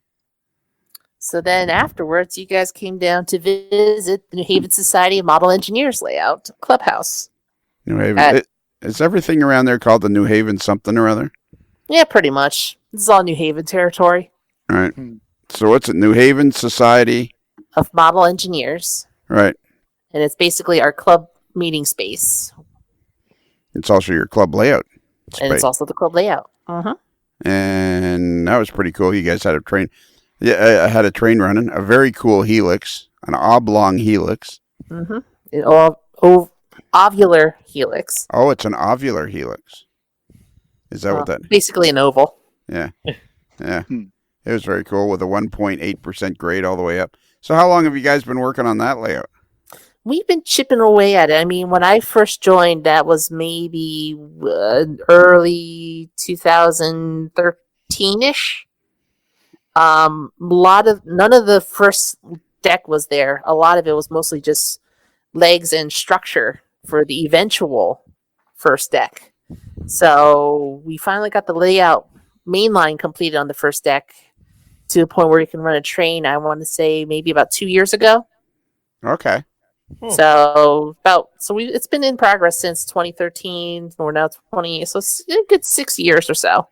So then afterwards, you guys came down to visit the New Haven Society of Model Engineers layout clubhouse. New Haven. Is everything around there called the New Haven something or other? Yeah, pretty much. This is all New Haven territory All right. So what's it? New Haven Society? of Model Engineers. Right. And it's basically our club meeting space. It's also your club layout. And it's also the club layout. And that was pretty cool. You guys had a train. Yeah, I had a train running. A very cool helix. An oblong helix. Ovular helix. Oh, it's an ovular helix. Is that what that? Basically an oval. Yeah. Yeah. It was very cool with a 1.8% grade all the way up. So how long have you guys been working on that layout? We've been chipping away at it. I mean, when I first joined, that was maybe early 2013-ish. None of the first deck was there. A lot of it was mostly just legs and structure for the eventual first deck. So we finally got the layout mainline completed on the first deck to the point where you can run a train. I want to say maybe about 2 years ago. Okay. It's been in progress since 2013. We're now 20, so it's a good 6 years or so.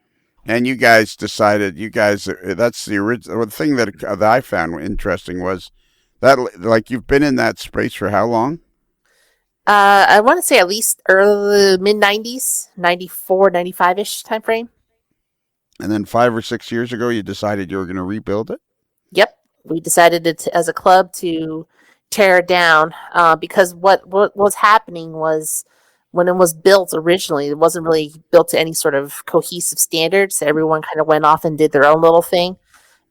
And you guys decided, that's the original. The thing that I found interesting was that, like, you've been in that space for how long? I want to say at least early mid 90s, 94, 95-ish time frame. And then 5 or 6 years ago, you decided you were going to rebuild it? Yep. We decided as a club to tear it down because what was happening was when it was built originally, it wasn't really built to any sort of cohesive standards. Everyone kind of went off and did their own little thing.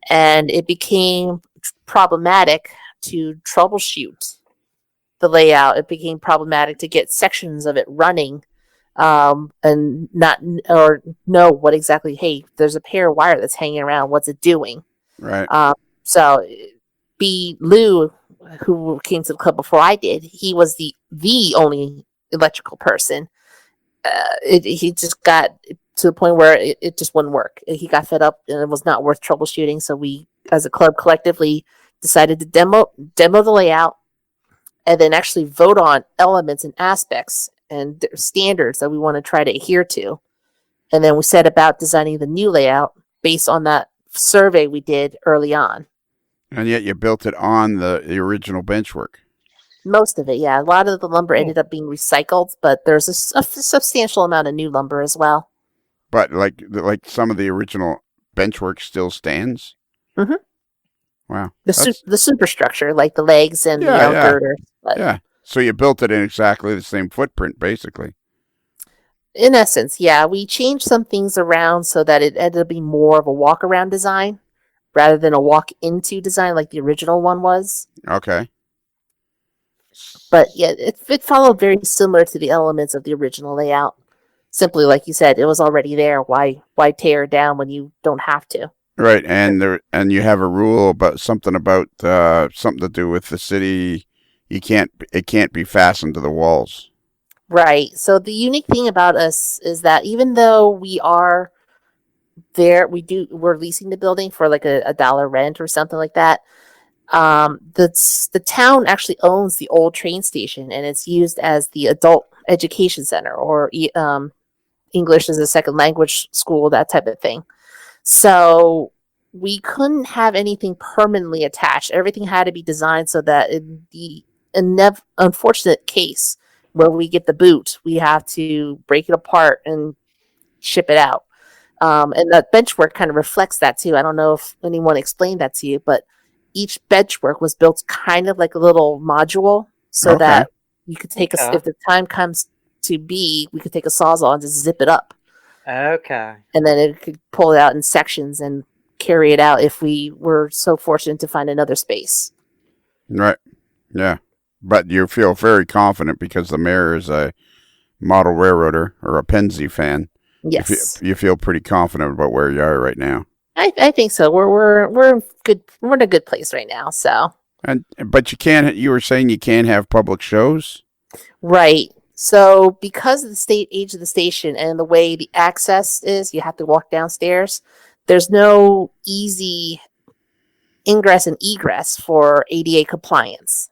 And it became problematic to troubleshoot the layout. It became problematic to get sections of it running and not or know what exactly, hey, there's a pair of wire that's hanging around. What's it doing? Right. So Lou, who came to the club before I did, he was the only electrical person. He just got to the point where it just wouldn't work. He got fed up and it was not worth troubleshooting. So we, as a club, collectively decided to demo the layout and then actually vote on elements and aspects and standards that we want to try to adhere to. And then we set about designing the new layout based on that survey we did early on. And yet you built it on the original benchwork. Most of it, yeah. A lot of the lumber ended up being recycled, but there's a substantial amount of new lumber as well. But like some of the original benchwork still stands? Mm-hmm. Wow. The superstructure, like the legs and the girder. Yeah. So you built it in exactly the same footprint, basically. In essence, yeah. We changed some things around so that it ended up being more of a walk-around design rather than a walk-into design like the original one was. Okay. But yeah, it followed very similar to the elements of the original layout. Simply, like you said, it was already there. Why tear it down when you don't have to? Right, and you have a rule about something to do with the city. It can't be fastened to the walls. Right. So the unique thing about us is that even though we are there, we're leasing the building for like a dollar rent or something like that. The town actually owns the old train station, and it's used as the adult education center, or English as a second language school, that type of thing. So we couldn't have anything permanently attached. Everything had to be designed so that in the unfortunate case where we get the boot, we have to break it apart and ship it out. And the benchwork kind of reflects that too. I don't know if anyone explained that to you, but each benchwork was built kind of like a little module so Okay. that you could take Okay. if the time comes to be, we could take a Sawzall and just zip it up. Okay. And then it could pull it out in sections and carry it out if we were so fortunate to find another space. Right. Yeah. But you feel very confident because the mayor is a model railroader or a Penzi fan. Yes, You feel pretty confident about where you are right now. I think so. We're good. We're in a good place right now. So But you can't. You were saying you can't have public shows. right. So because of the age of the station and the way the access is, you have to walk downstairs. There's no easy ingress and egress for ADA compliance,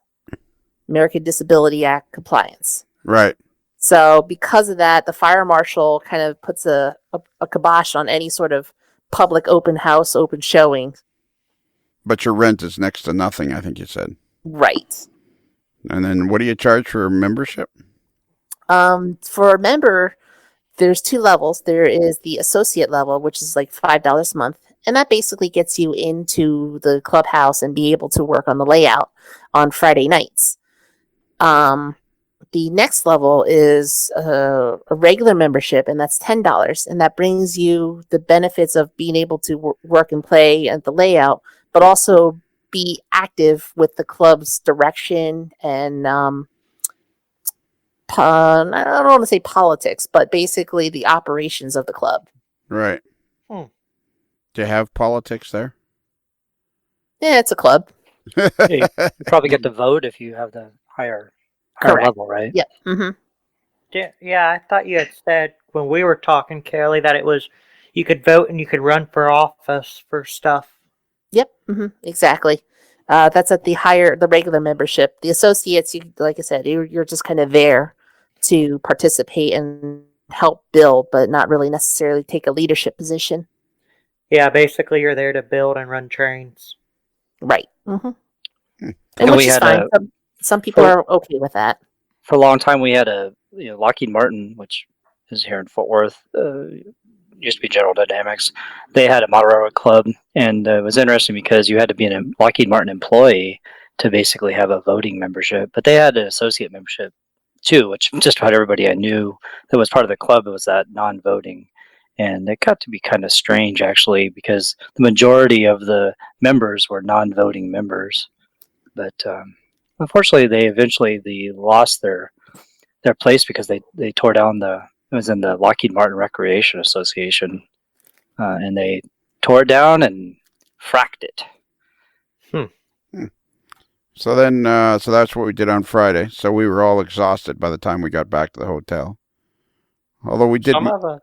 American Disability Act compliance. Right. So because of that, the fire marshal kind of puts a kibosh on any sort of public open house, open showing. But your rent is next to nothing, I think you said. Right. And then what do you charge for membership? For a member, there's two levels. There is the associate level, which is like $5 a month. And that basically gets you into the clubhouse and be able to work on the layout on Friday nights. The next level is a regular membership, and that's $10. And that brings you the benefits of being able to work and play at the layout, but also be active with the club's direction and I don't want to say politics, but basically the operations of the club. Right. Hmm. Do you have politics there? Yeah, it's a club. You probably get to vote if you have the higher Correct. level, right? Yep. Mm-hmm. Yeah, I thought you had said when we were talking, Kelly, that it was you could vote and you could run for office for stuff. Yep. Mm-hmm. Exactly. That's at the regular membership. The associates, like I said, you're just kind of there to participate and help build, but not really necessarily take a leadership position. Yeah, basically you're there to build and run trains. Right. Mm-hmm. Hmm. And we which is had fine. Some people are okay with that. For a long time, we had Lockheed Martin, which is here in Fort Worth. Used to be General Dynamics. They had a model railroad club, and it was interesting because you had to be a Lockheed Martin employee to basically have a voting membership. But they had an associate membership too, which just about everybody I knew that was part of the club was that non-voting. And it got to be kind of strange actually because the majority of the members were non-voting members. But unfortunately, they eventually lost their place because they tore down it was in the Lockheed Martin Recreation Association, and they tore it down and fracked it. So then, so that's what we did on Friday. So we were all exhausted by the time we got back to the hotel. Although we did. Some of us.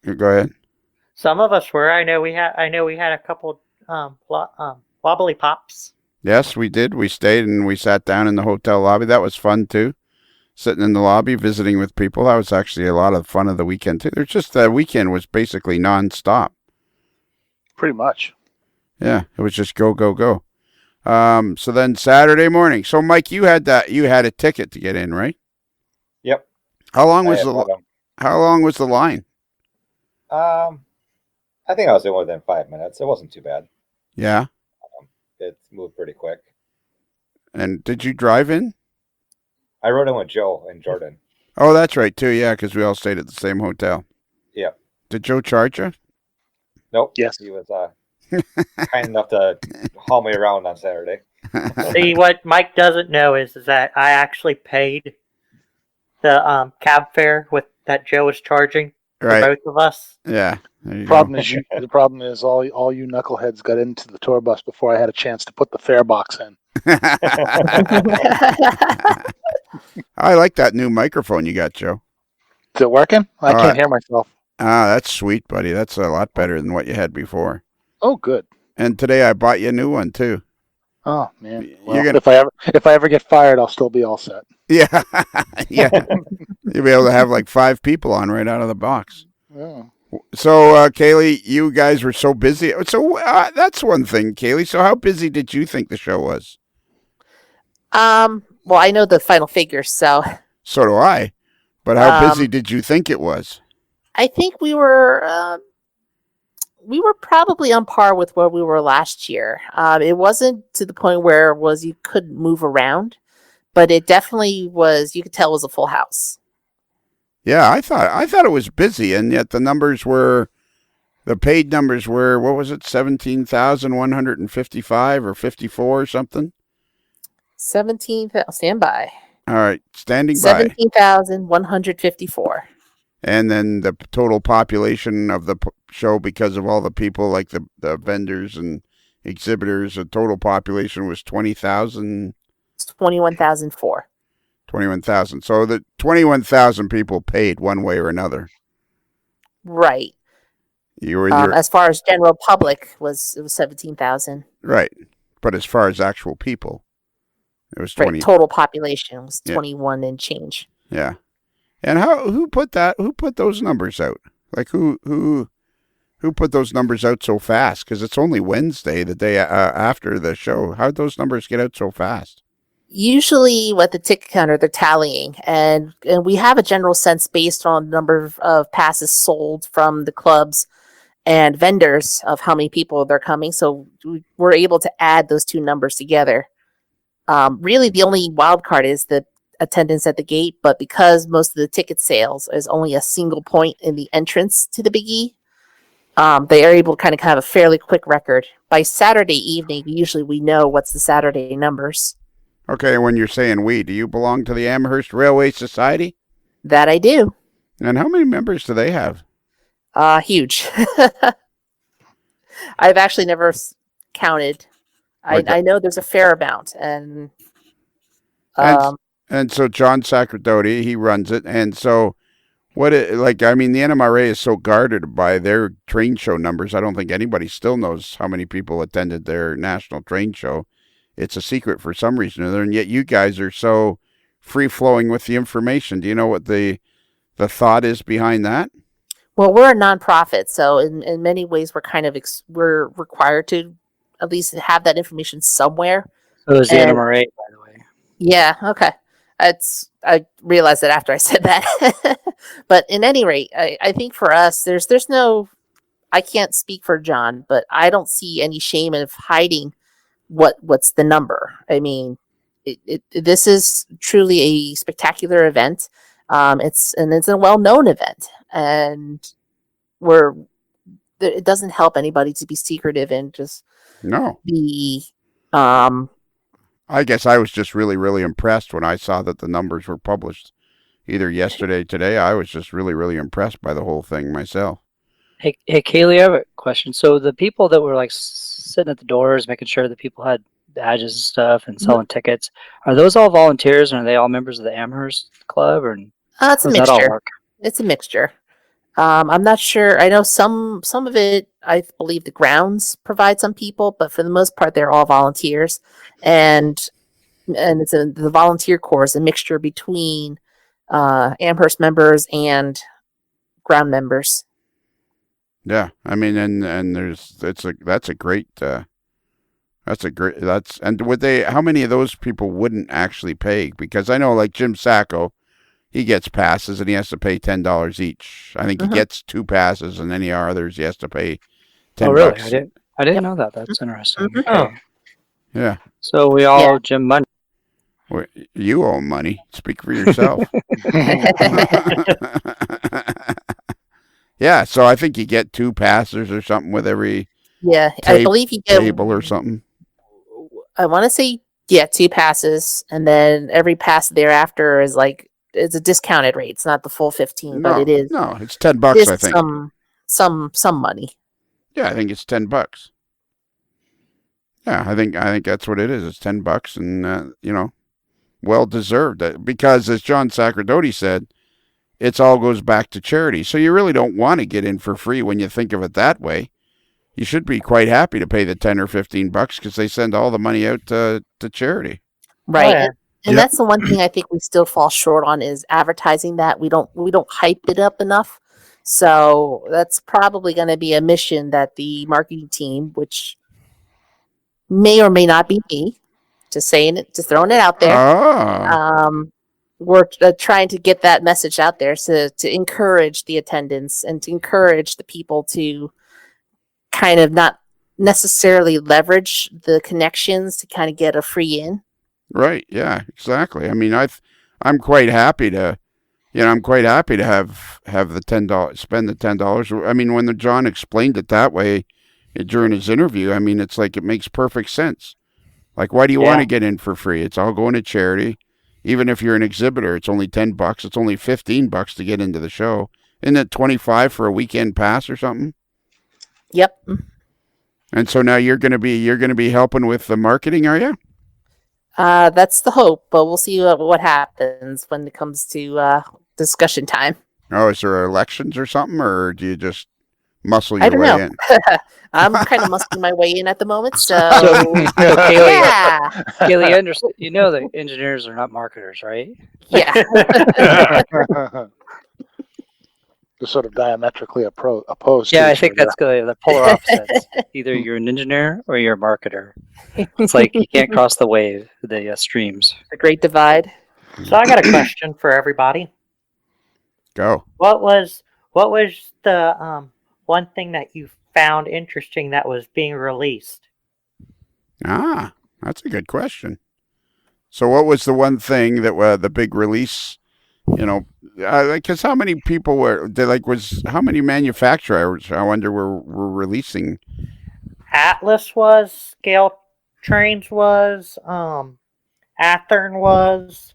Go ahead. Some of us were. I know we had a couple wobbly pops. Yes, we did. We stayed and we sat down in the hotel lobby. That was fun too. Sitting in the lobby, visiting with people. That was actually a lot of fun of the weekend too. There's just the weekend was basically nonstop. Pretty much. Yeah, it was just go, go, go. So then Saturday morning. So Mike, you had a ticket to get in, right? Yep. How long was I How long was the line? I think I was in within 5 minutes. It wasn't too bad. Yeah. It moved pretty quick. And did you drive in? I rode in with Joe and Jordan. Oh, that's right too. Yeah, because we all stayed at the same hotel. Yep. Did Joe charge you? Nope. Yes. He was kind enough to haul me around on Saturday. See, what Mike doesn't know is that I actually paid the cab fare that Joe was charging for Right. both of us. Yeah. There you The problem is all you knuckleheads got into the tour bus before I had a chance to put the fare box in. go. I like that new microphone you got, Joe. Is it working? I All can't right. hear myself. Ah, that's sweet, buddy. That's a lot better than what you had before. Oh, good. And today I bought you a new one too. Oh man. You're Well, gonna- if I ever get fired, I'll still be all set. Yeah, yeah. You'll be able to have like 5 people on right out of the box. Yeah. So, Kaylee, you guys were so busy. So that's one thing, Kaylee. So how busy did you think the show was? Well, I know the final figures, so So do I. But how busy did you think it was? I think we were probably on par with where we were last year. It wasn't to the point where it was you couldn't move around, but it definitely was. You could tell it was a full house. Yeah, I thought it was busy, and yet the paid numbers were, what was it, 17,155 or 54 or something? 17,000. Stand by. All right, standing by. 17,154. And then the total population of the show, because of all the people like the vendors and exhibitors, the total population was 20,000. It's 21,004. 21,000. So the 21,000 people paid one way or another. Right. You were As far as general public it was 17,000. right, but as far as actual people, it was 20. Right. Total population was Yeah. 21 and change. Yeah. And who put those numbers out? Like who put those numbers out so fast? Because it's only Wednesday, the day after the show. How'd those numbers get out so fast? Usually with the ticket counter, they're tallying, and we have a general sense based on the number of passes sold from the clubs and vendors of how many people they're coming. So we're able to add those two numbers together. Really, the only wild card is the attendance at the gate, but because most of the ticket sales is only a single point in the entrance to the Big E, they are able to kind of have a fairly quick record. By Saturday evening, usually we know what's the Saturday numbers. Okay, when you're saying we, do you belong to the Amherst Railway Society? That I do. And how many members do they have? Huge. I've actually never counted. I know there's a fair amount, and And so John Sacerdoti, he runs it, and so the NMRA is so guarded by their train show numbers. I don't think anybody still knows how many people attended their national train show. It's a secret for some reason or other, and yet you guys are so free-flowing with the information. Do you know what the thought is behind that? well, we're a nonprofit, so in many ways we're kind of we're required to at least have that information somewhere. So is the And- NMRA, by the way. Yeah, okay. I realized that after I said that. But in any rate, I think for us, there's no, I can't speak for John, but I don't see any shame of hiding what's the number. I mean, this is truly a spectacular event. It's a well-known event, and it doesn't help anybody to be secretive and just No. be I guess I was just really, really impressed when I saw that the numbers were published either yesterday or today. I was just really, really impressed by the whole thing myself. Hey, Kaylee, I have a question. So the people that were like sitting at the doors, making sure that people had badges and stuff and selling tickets, are those all volunteers and are they all members of the Amherst Club, or it's a how does that all mixture. work? It's a mixture. I'm not sure. I know some of it. I believe the grounds provide some people, but for the most part, they're all volunteers, and it's the volunteer corps is a mixture between Amherst members and ground members. Yeah, I mean, and how many of those people wouldn't actually pay? Because I know, like Jim Sacco, he gets passes and he has to pay $10 each. I think he gets 2 passes, and any others he has to pay $10. Oh, really? I didn't know that. That's interesting. Mhm. Okay. Yeah. So we all owe Jim money. Well, you owe money. Speak for yourself. Yeah, so I think you get 2 passes or something with every Yeah, I believe you get table or something. I want to say 2 passes, and then every pass thereafter is it's a discounted rate. It's not the full 15, but it is. No, it's $10, It is I think. some money. Yeah, I think it's $10. Yeah, I think that's what it is. It's $10, and well deserved. Because as John Sacerdoti said, it all goes back to charity. So you really don't want to get in for free when you think of it that way. You should be quite happy to pay the $10 or $15 because they send all the money out to charity. Right. Oh, yeah. And Yep. that's the one thing I think we still fall short on is advertising that. We don't hype it up enough. So that's probably going to be a mission that the marketing team, which may or may not be me, just saying it, just throwing it out there. We're trying to get that message out there to encourage the attendance and to encourage the people to kind of not necessarily leverage the connections to kind of get a free in. Right. Yeah, exactly. I mean, I'm quite happy to, have the $10, spend the $10. I mean, when John explained it that way during his interview, I mean, it's like, it makes perfect sense. Like, why do you want to get in for free? It's all going to charity. Even if you're an exhibitor, it's only $10. It's only $15 to get into the show. Isn't it $25 for a weekend pass or something? Yep. And so now you're going to be helping with the marketing, are you? That's the hope, but we'll see what happens when it comes to discussion time. Oh, is there elections or something, or do you just muscle your I don't way know. in? I'm kind of muscling my way in at the moment, so Kaylee, yeah, Kaylee, you understand? You know that engineers are not marketers, right? yeah. They're sort of diametrically opposed. Yeah, to I each think other. that's good. The polar opposites. Either you're an engineer or you're a marketer. It's like you can't cross the streams. The Great Divide. So I got a question for everybody. Go. What was the one thing that you found interesting that was being released? Ah, that's a good question. So what was the one thing that the big release, because how many people how many manufacturers, I wonder, were releasing? Atlas was, Scale Trains was, Athearn was.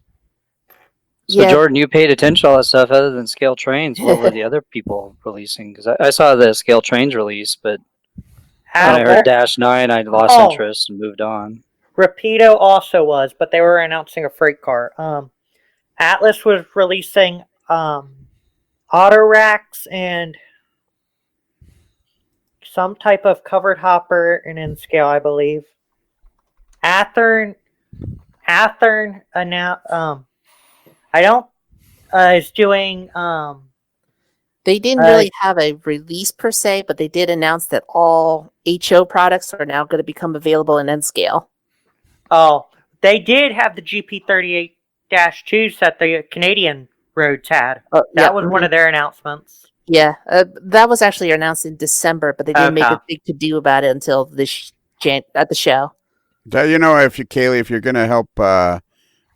So Yeah. Jordan, you paid attention to all that stuff other than Scale Trains. What were the other people releasing? Because I saw the Scale Trains release, but when I heard Dash 9, I lost interest and moved on. Rapido also was, but they were announcing a freight car. Atlas was releasing auto racks and some type of covered hopper and in scale, I believe. Athearn announced. Is doing. They didn't really have a release per se, but they did announce that all HO products are now going to become available in N-Scale. Oh, they did have the GP38-2s that the Canadian roads had. That was one of their announcements. Yeah, that was actually announced in December, but they didn't make a big to-do about it until at the show. Kaylee, if you're going to help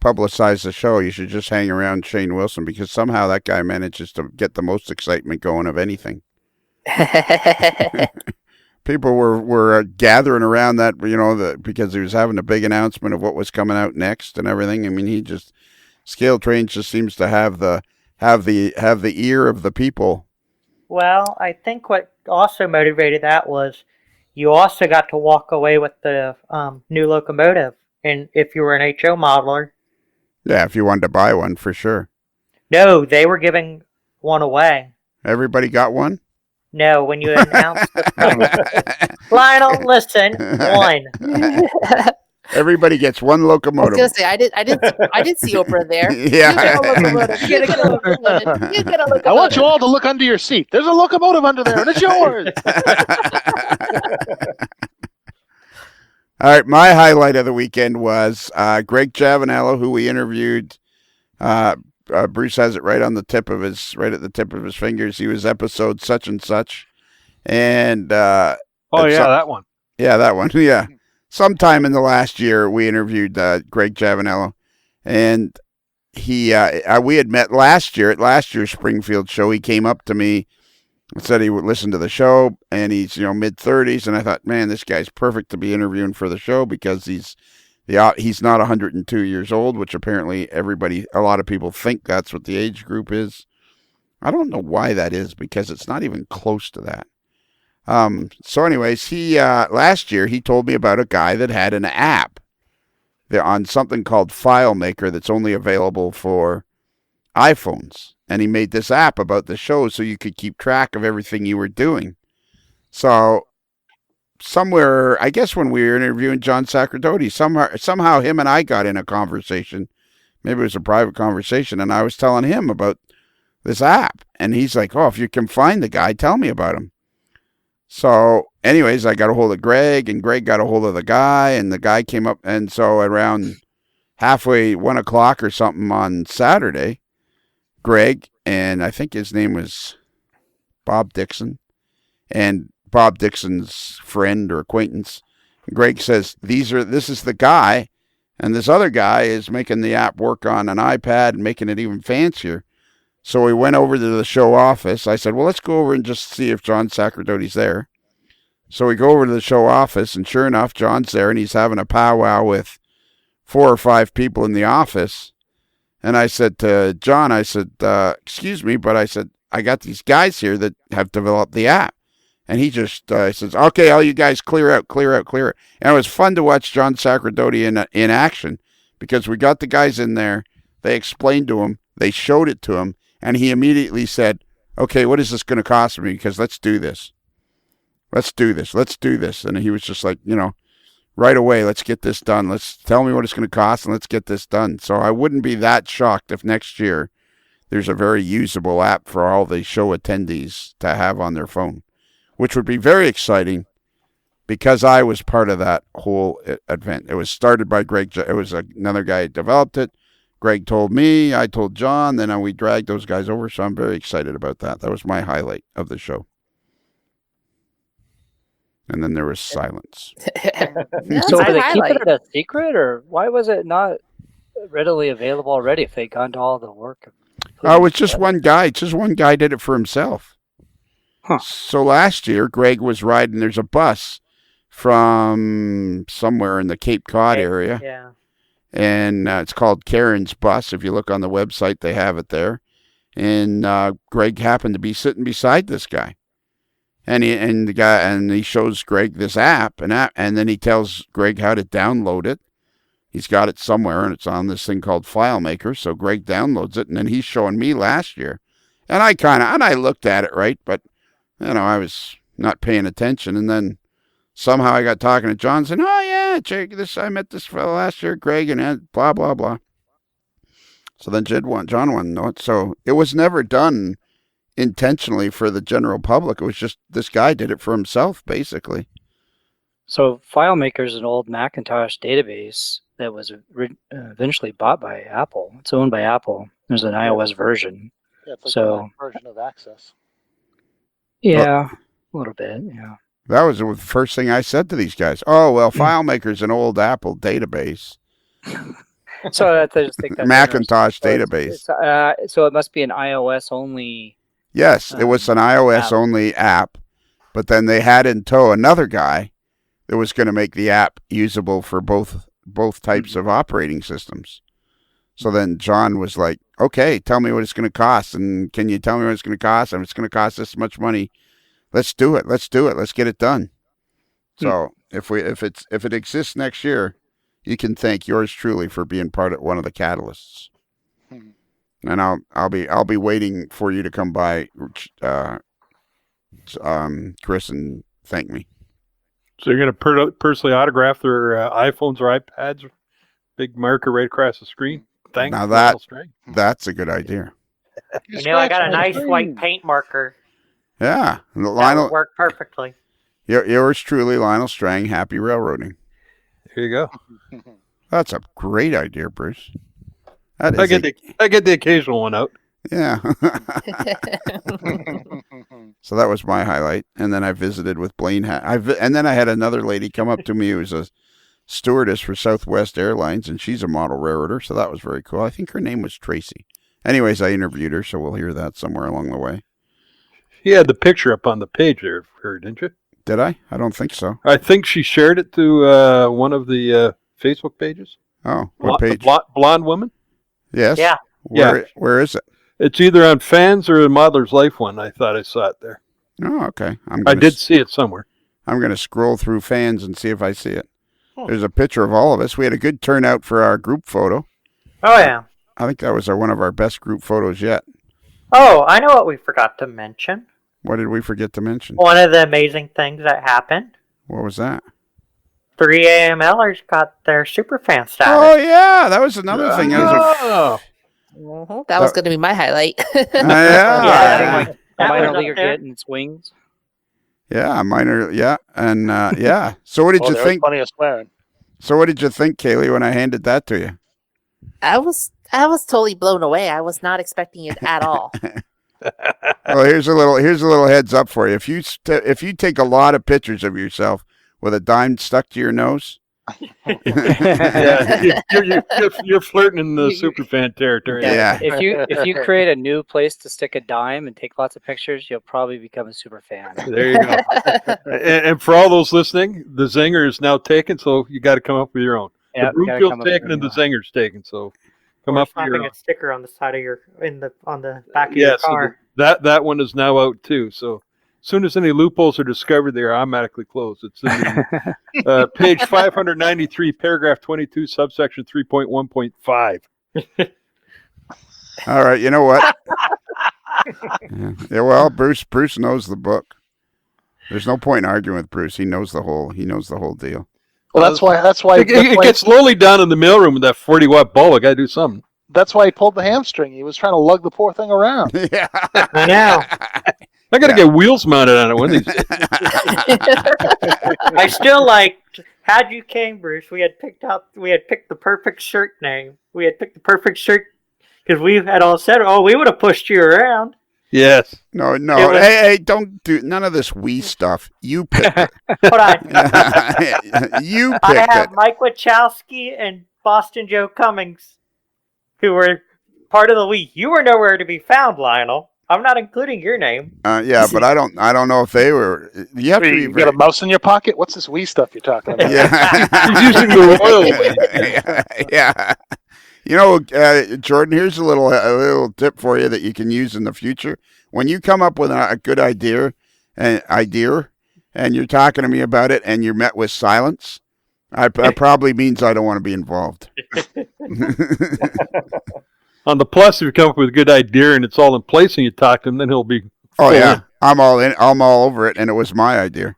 publicize the show, you should just hang around Shane Wilson, because somehow that guy manages to get the most excitement going of anything. People were gathering around that, because he was having a big announcement of what was coming out next and everything. I mean, Scale Trains just seems to have the ear of the people. Well, I think what also motivated that was you also got to walk away with the new locomotive, and if you were an HO modeler. Yeah, if you wanted to buy one, for sure. No, they were giving one away. Everybody got one? No, when you announced the Lionel, listen, one. Everybody gets one locomotive. I was gonna say I did see Oprah there. Yeah. You get a locomotive. I want you all to look under your seat. There's a locomotive under there, and it's yours. All right, my highlight of the weekend was Greg Javanello, who we interviewed. Bruce has it right at the tip of his fingers. He was episode such and such, and that one. Yeah, that one. Yeah, sometime in the last year, we interviewed Greg Javanello, and we had met last year at last year's Springfield show. He came up to me and said he would listen to the show, and he's mid-30s, and I thought, man, this guy's perfect to be interviewing for the show, because he's not 102 years old, which apparently a lot of people think that's what the age group is. I don't know why that is, because it's not even close to that. So anyways, last year he told me about a guy that had an app they're on something called FileMaker that's only available for iPhones. And he made this app about the show so you could keep track of everything you were doing. So somewhere, I guess when we were interviewing John Sacerdoti, somehow him and I got in a conversation. Maybe it was a private conversation, and I was telling him about this app. And he's like, oh, if you can find the guy, tell me about him. So anyways, I got a hold of Greg, and Greg got a hold of the guy, and the guy came up. And so around halfway, 1 o'clock or something on Saturday, Greg, and I think his name was Bob Dixon, and Bob Dixon's friend or acquaintance, Greg says, this is the guy, and this other guy is making the app work on an iPad and making it even fancier. So we went over to the show office. I said, well, let's go over and just see if John Sacerdoti's there. So we go over to the show office, and sure enough, John's there, and he's having a powwow with 4 or 5 people in the office. And I said to John, I said, excuse me, but I said, I got these guys here that have developed the app. And he just says, okay, all you guys clear out. And it was fun to watch John Sacerdoti in action, because we got the guys in there. They explained to him. They showed it to him. And he immediately said, okay, what is this going to cost me? Because let's do this. And he was just like, right away, let's get this done. Let's tell me what it's going to cost, and let's get this done. So I wouldn't be that shocked if next year there's a very usable app for all the show attendees to have on their phone, which would be very exciting, because I was part of that whole event. It was started by Greg. It was another guy who developed it. Greg told me, I told John, then we dragged those guys over, so I'm very excited about that. That was my highlight of the show. And then there was silence. So did they keep it a secret, or why was it not readily available already if they'd gone to all the work? Oh, it's just one guy. Just one guy did it for himself. Huh. So last year, Greg was riding. There's a bus from somewhere in the Cape Cod area. Yeah. And it's called Karen's Bus. If you look on the website, they have it there. And Greg happened to be sitting beside this guy. And he shows Greg this app, and then he tells Greg how to download it. He's got it somewhere, and it's on this thing called FileMaker. So Greg downloads it, and then he's showing me last year. And I looked at it, right? But, I was not paying attention. And then somehow I got talking to John, saying, oh, yeah, check this. I met this fellow last year, Greg, and blah, blah, blah. So then John wanted to know it. So it was never done intentionally for the general public. It was just this guy did it for himself, basically. So FileMaker is an old Macintosh database that was eventually bought by Apple. It's owned by Apple. There's an iOS version. Yeah, it's like So- a version of Access. Yeah, a little bit, yeah. That was the first thing I said to these guys. Oh, well, FileMaker's an old Apple database. So I just think that's Macintosh interesting. database. So it must be an iOS only. Yes, it was an iOS-only app, but then they had in tow another guy that was going to make the app usable for both types of operating systems. So then John was like, okay, tell me what it's going to cost, and can you tell me what it's going to cost? And if it's going to cost this much money, let's do it. Let's get it done. So if it exists next year, you can thank yours truly for being part of one of the catalysts. And I'll be waiting for you to come by, Chris, and thank me. So you're going to personally autograph their iPhones or iPads, big marker right across the screen. Thanks. Now that's a good idea. I got a nice white paint marker. Yeah, That Lionel, would work perfectly. yours truly, Lionel Strang. Happy railroading. Here you go. That's a great idea, Bruce. That is I get the occasional one out. yeah. So that was my highlight, and then I visited with Blaine. And then I had another lady come up to me who's a stewardess for Southwest Airlines, and she's a model railroader, so that was very cool. I think her name was Tracy. Anyways, I interviewed her, so we'll hear that somewhere along the way. You had the picture up on the page there, didn't you? Did I? I don't think so. I think she shared it to one of the Facebook pages. Oh, what page? Blonde woman? Yes. Yeah. Where is it? It's either on Fans or the Modeler's Life one. I thought I saw it there. Oh, okay. I did see it somewhere. I'm going to scroll through Fans and see if I see it. There's a picture of all of us. We had a good turnout for our group photo. Oh, yeah. I think that was one of our best group photos yet. Oh, I know what we forgot to mention. What did we forget to mention? One of the amazing things that happened. What was that? 3 AMLers got their superfan status. Oh, yeah. That was another thing. That was That was going to be my highlight. Yeah. A That minor was up leaguer there. getting its wings. Yeah, minor. Yeah, and yeah. So what did you there was think? plenty of swearing. So what did you think, Kaylee, when I handed that to you? I was totally blown away. I was not expecting it at all. Well, here's a little heads up for you. If you take a lot of pictures of yourself with a dime stuck to your nose, Yeah, you're flirting in the superfan territory. Yeah. If you create a new place to stick a dime and take lots of pictures, you'll probably become a super fan. There you go. and for all those listening, the zinger is now taken, so you got to come up with your own. Yep, the you gotta Broomfield's come up with taken your and the own. zinger's taken, so come Or up with your slapping own. a sticker on the side of on the back of Yeah, your so car. that one is now out too. So as soon as any loopholes are discovered, they are automatically closed. It's in the, page 593, paragraph 22, subsection 3.1.5. all right. You know what? Yeah. Well, Bruce knows the book. There's no point in arguing with Bruce. He knows the whole deal. Well, that's why It gets lonely down in the mailroom with that 40-watt bulb. I got to do something. that's why he pulled the hamstring. He was trying to lug the poor thing around. Yeah. I know. I got to get wheels mounted on it one of these days. I still had you came, Bruce, we had picked the perfect shirt name. We had picked the perfect shirt because we had all said, oh, we would have pushed you around. Yes. No. It was- Hey, don't do none of this we stuff. You picked it. Hold on. You I picked have it. Mike Wachowski and Boston Joe Cummings, who were part of the we. You were nowhere to be found, Lionel. I'm not including your name. Yeah, but I don't know if they were. You have to be You got a mouse in your pocket? What's this wee stuff you're talking about? Yeah. He's using the royal way. Yeah. You know, Jordan, here's a little tip for you that you can use in the future. When you come up with a good idea, and you're talking to me about it, and you're met with silence, that probably means I don't want to be involved. On the plus, if you come up with a good idea and it's all in place and you talk to him, then he'll be. Oh full yeah, in. I'm all in. I'm all over it, and it was my idea.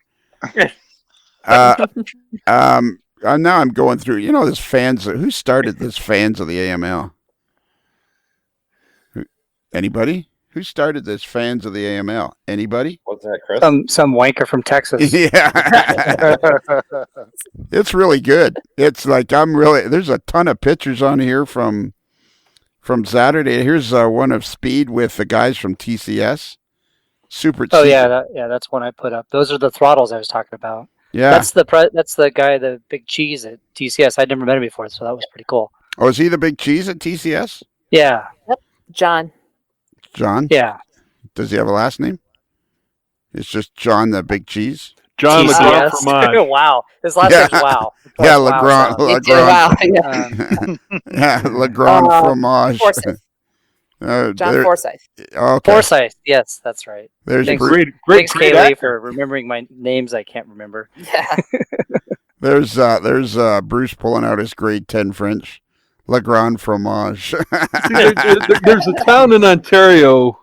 Now I'm going through. You know, this fans. Who started this fans of the AML? Anybody? Who started this fans of the AML? Anybody? What's that, Chris? Some wanker from Texas. Yeah. It's really good. It's like there's a ton of pictures on here from Saturday. Here's one of Speed with the guys from TCS. Super. Oh yeah, that's one I put up. Those are the throttles I was talking about. Yeah. That's the guy, the big cheese at TCS. I'd never met him before, so that was pretty cool. Oh, is he the big cheese at TCS? Yeah, John. John? yeah. Does he have a last name? It's just John the Big Cheese? John TCS. LeGrand Fromage. Wow, his last Yeah. name's Wow. Yeah, Wow, Legrand. so- Wow. Yeah. Yeah, Legrand Fromage. Forsyth. John there- Forsyth. Okay. Forsyth. Yes, that's right. There's Thanks. Bru- Thanks, great Kaylee, actor. for remembering my names I can't remember. Yeah. there's Bruce pulling out his grade 10 French. Legrand Fromage. See, there's a town in Ontario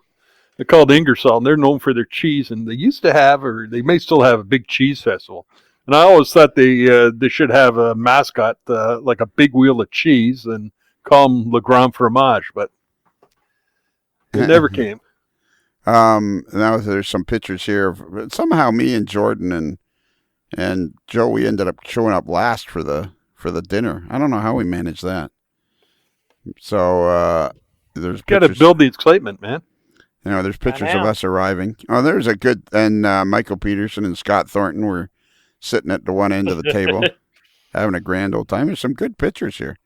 called Ingersoll, and they're known for their cheese. And they used to have, or they may still have, a big cheese festival. And I always thought they should have a mascot like a big wheel of cheese and call them Legrand Fromage, but it never came. Now there's some pictures here of somehow me and Jordan and Joe, we ended up showing up last for the dinner. I don't know how we managed that. So there's Got to pictures. build the excitement, man. You know, there's pictures of know. us arriving. Oh, there's a good, and Michael Peterson and Scott Thornton were sitting at the one end of the table, having a grand old time. There's some good pictures here.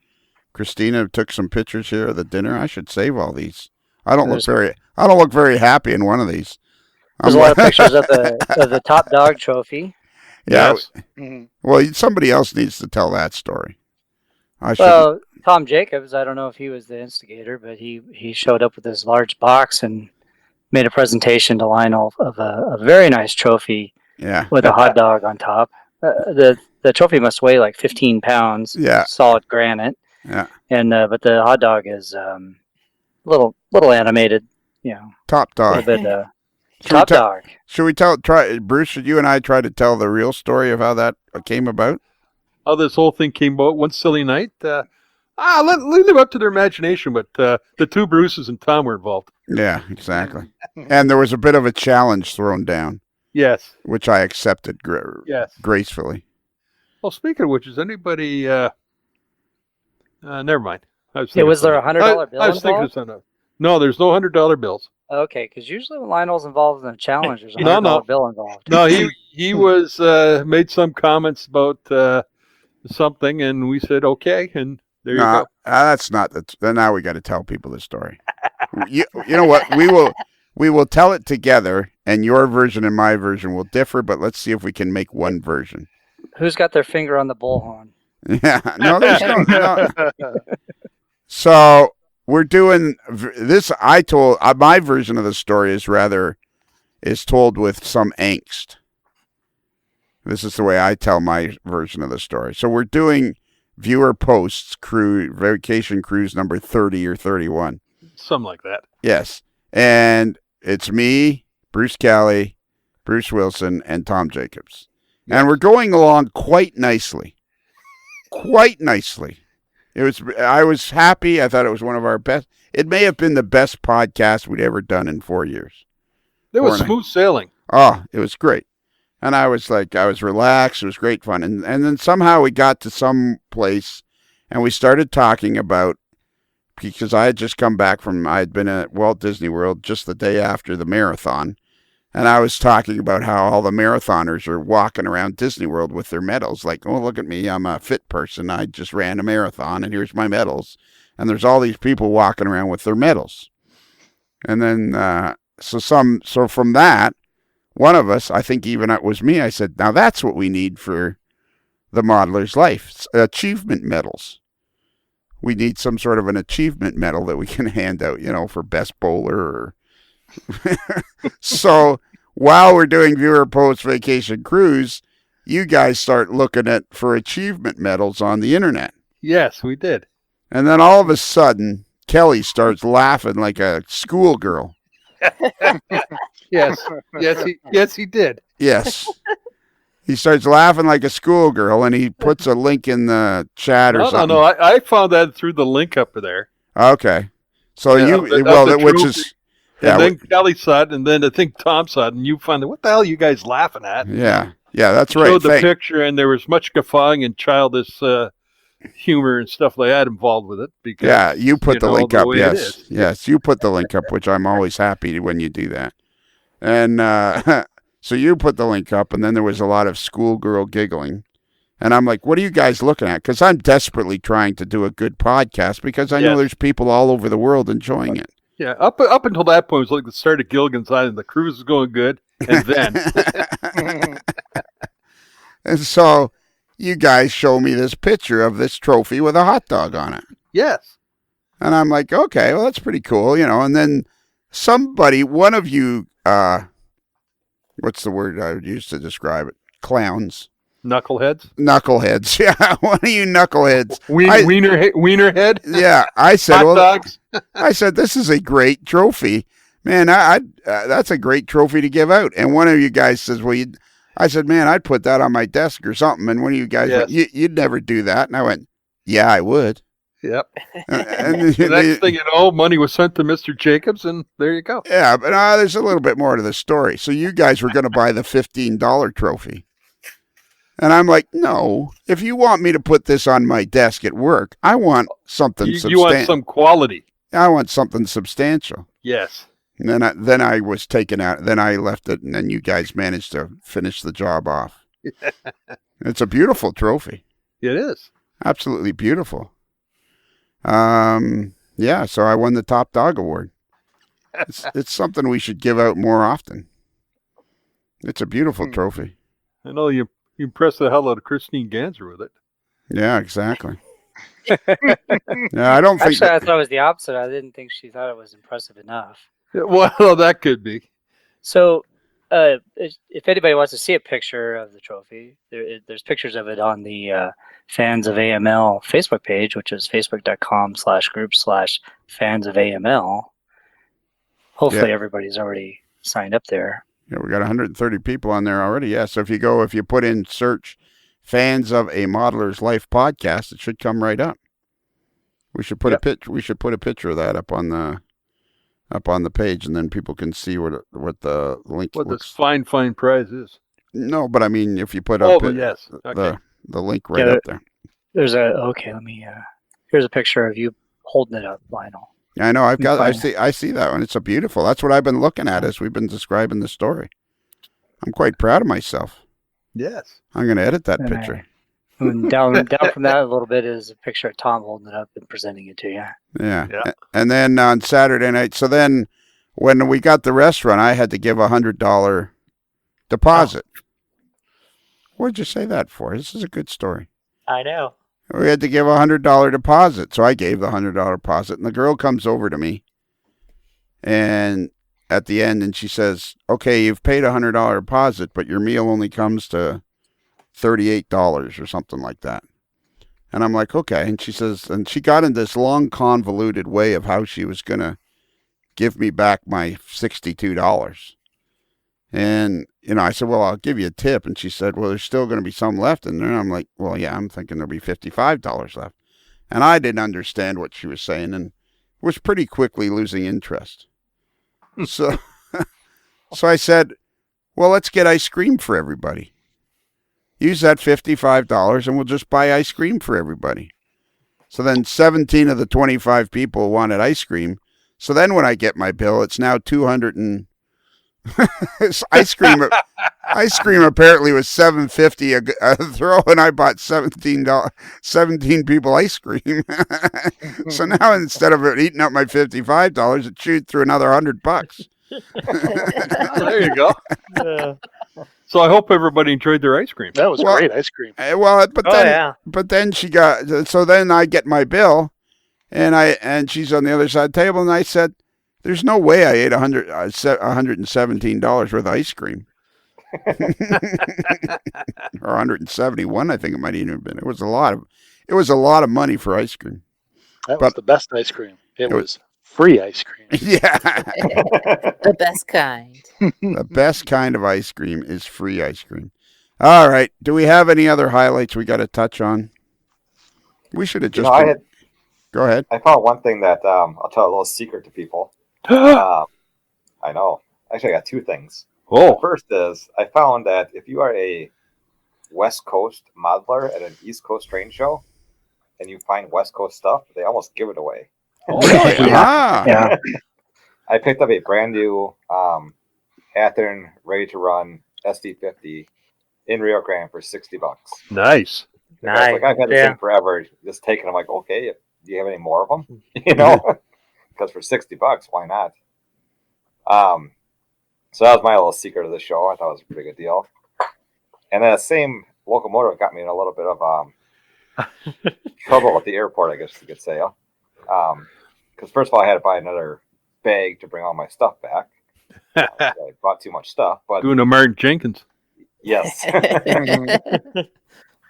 Christina took some pictures here of the dinner. I should save all these. I don't look very happy in one of these. There's a lot of pictures of the top dog trophy. Yeah. Yes. Mhm. Well, somebody else needs to tell that story. I should. Well, Tom Jacobs, I don't know if he was the instigator, but he showed up with this large box and made a presentation to Lionel of a very nice trophy Yeah. with a hot dog on top. The the trophy must weigh like 15 pounds. Yeah. Solid granite. Yeah. And but the hot dog is little animated. You know, Top a dog. little bit Should top we dog. Should we Bruce, should you and I try to tell the real story of how that came about? How this whole thing came about one silly night. Leave them up to their imagination, but the two Bruces and Tom were involved. Yeah, exactly. And there was a bit of a challenge thrown down, Yes. which I accepted Yes. gracefully. Well, speaking of which, is anybody? Never mind. Was there a $100 bill I was thinking of involved? something. No, there's no $100 bills. Okay, because usually when Lionel's involved in a challenge, there's a No, $100 no. bill involved. No, he was made some comments about something, and we said okay, and there you go. That's not then now we got to tell people the story. you know what? We will tell it together, and your version and my version will differ. But let's see if we can make one version. Who's got their finger on the bullhorn? Yeah, no, there's no. So we're doing this. I told my version of the story is told with some angst. This is the way I tell my version of the story. So we're doing viewer posts vacation cruise number 30 or 31. Something like that. Yes. And it's me, Bruce Kelly, Bruce Wilson, and Tom Jacobs. Yes. And we're going along quite nicely. Quite nicely. I was happy. I thought it was one of our best. It may have been the best podcast we'd ever done in 4 years. There was smooth sailing. Oh, it was great. And I was relaxed. It was great fun. And then somehow we got to some place and we started talking about, because I had just come back I had been at Walt Disney World just the day after the marathon. And I was talking about how all the marathoners are walking around Disney World with their medals. Like, oh, look at me. I'm a fit person. I just ran a marathon and here's my medals. And there's all these people walking around with their medals. And then, so from that, one of us, I think even it was me, I said, now that's what we need for the modeler's life. Achievement medals. We need some sort of an achievement medal that we can hand out, for best bowler or... So while we're doing viewer post vacation cruise, you guys start looking for achievement medals on the internet. Yes, we did. And then all of a sudden, Kelly starts laughing like a schoolgirl. Yes, he did. Yes. He starts laughing like a schoolgirl, and he puts a link in the chat or something. No, I found that through the link up there. Okay. So which is... And then Kelly saw it, and then I think Tom saw it, and you found it. What the hell are you guys laughing at? Yeah, that's right. Showed the picture, and there was much guffawing and childish humor and stuff like that involved with it. Because, you put the link up. Yes, you put the link up, which I'm always happy when you do that. And so you put the link up, and then there was a lot of schoolgirl giggling. And I'm like, what are you guys looking at? Because I'm desperately trying to do a good podcast because I know there's people all over the world enjoying it. Yeah, up until that point, it was like the start of Gilligan's Island. The cruise was going good, and then... And so you guys show me this picture of this trophy with a hot dog on it. Yes. And I'm like, okay, well, that's pretty cool, And then one of you, what's the word I would use to describe it? Clowns. Knuckleheads, yeah. One of you knuckleheads. Wienerhead. Yeah, I said, hot dogs. I said, this is a great trophy, man. That's a great trophy to give out. And one of you guys says, I said, man, I'd put that on my desk or something. And one of you guys went, you'd never do that. And I went, yeah, I would. Yep. And the next thing you know, money was sent to Mr. Jacobs, and there you go. Yeah, but there's a little bit more to the story. So you guys were going to buy the $15 trophy. And I'm like, no, if you want me to put this on my desk at work, I want something substantial. You want some quality. I want something substantial. Yes. And then I was taken out. Then I left it, and then you guys managed to finish the job off. It's a beautiful trophy. It is. Absolutely beautiful. Yeah, so I won the Top Dog Award. It's something we should give out more often. It's a beautiful trophy. I know you impressed the hell out of Christine Ganser with it. Yeah, exactly. Yeah, I don't think. Actually, I thought it was the opposite. I didn't think she thought it was impressive enough. Well, that could be. So, if anybody wants to see a picture of the trophy, there's pictures of it on the Fans of AML Facebook page, which is facebook.com/group/fans of AML. Hopefully everybody's already signed up there. Yeah, we got 130 people on there already. Yeah, so if you put in search "Fans of a Modeler's Life" podcast, it should come right up. We should put a picture of that up on the page, and then people can see what the link. What this fine prize is. No, but I mean, if you put up yes, okay. the link right up there. There's let me. Here's a picture of you holding it up, Lionel. I know. I see that one. It's a beautiful. That's what I've been looking at as we've been describing the story. I'm quite proud of myself. Yes. I'm going to edit that picture. Down from that a little bit is a picture of Tom holding it up and presenting it to you. Yeah. And then on Saturday night, so then when we got the restaurant, I had to give $100 deposit. What'd you say that for? This is a good story. I know. We had to give $100 deposit, so I gave the $100 deposit, and the girl comes over to me, and at the end, and she says, "Okay, you've paid $100 deposit, but your meal only comes to $38 or something like that." And I'm like, "Okay," and she says, and she got in this long, convoluted way of how she was gonna give me back my $62. And, I said, "Well, I'll give you a tip." And she said, "Well, there's still going to be some left in there." And I'm like, "Well, yeah, I'm thinking there'll be $55 left." And I didn't understand what she was saying and was pretty quickly losing interest. So I said, "Well, let's get ice cream for everybody. Use that $55 and we'll just buy ice cream for everybody." So then 17 of the 25 people wanted ice cream. So then when I get my bill, it's now 200 and ice cream apparently was $7.50 a throw, and I bought 17 people ice cream. So now instead of it eating up my $55, it chewed through another $100. There you go. So I hope everybody enjoyed their ice cream. That was great ice cream. But then she got, so then I get my bill, and she's on the other side of the table, and I said, "There's no way I ate $117 worth of ice cream." Or 171, I think it might even have been. It was a lot of money for ice cream. That was the best ice cream. It was free ice cream. Yeah. The best kind. The best kind of ice cream is free ice cream. All right. Do we have any other highlights we got to touch on? We should have just. Go ahead. I found one thing that I'll tell a little secret to people. I know. Actually, I got two things. Oh. The first is I found that if you are a West Coast modeler at an East Coast train show and you find West Coast stuff, they almost give it away. Oh, really? Yeah. I picked up a brand new Athearn ready to run SD50 in Rio Grande for $60. Nice. Nice. Like, I've had this thing forever. Just taking. I'm like, okay, do you have any more of them? Because for $60, why not? So that was my little secret of the show. I thought it was a pretty good deal. And then the same locomotive got me in a little bit of trouble at the airport, I guess you could say. Because first of all, I had to buy another bag to bring all my stuff back. I bought too much stuff. But doing a Martin Jenkins. Yes.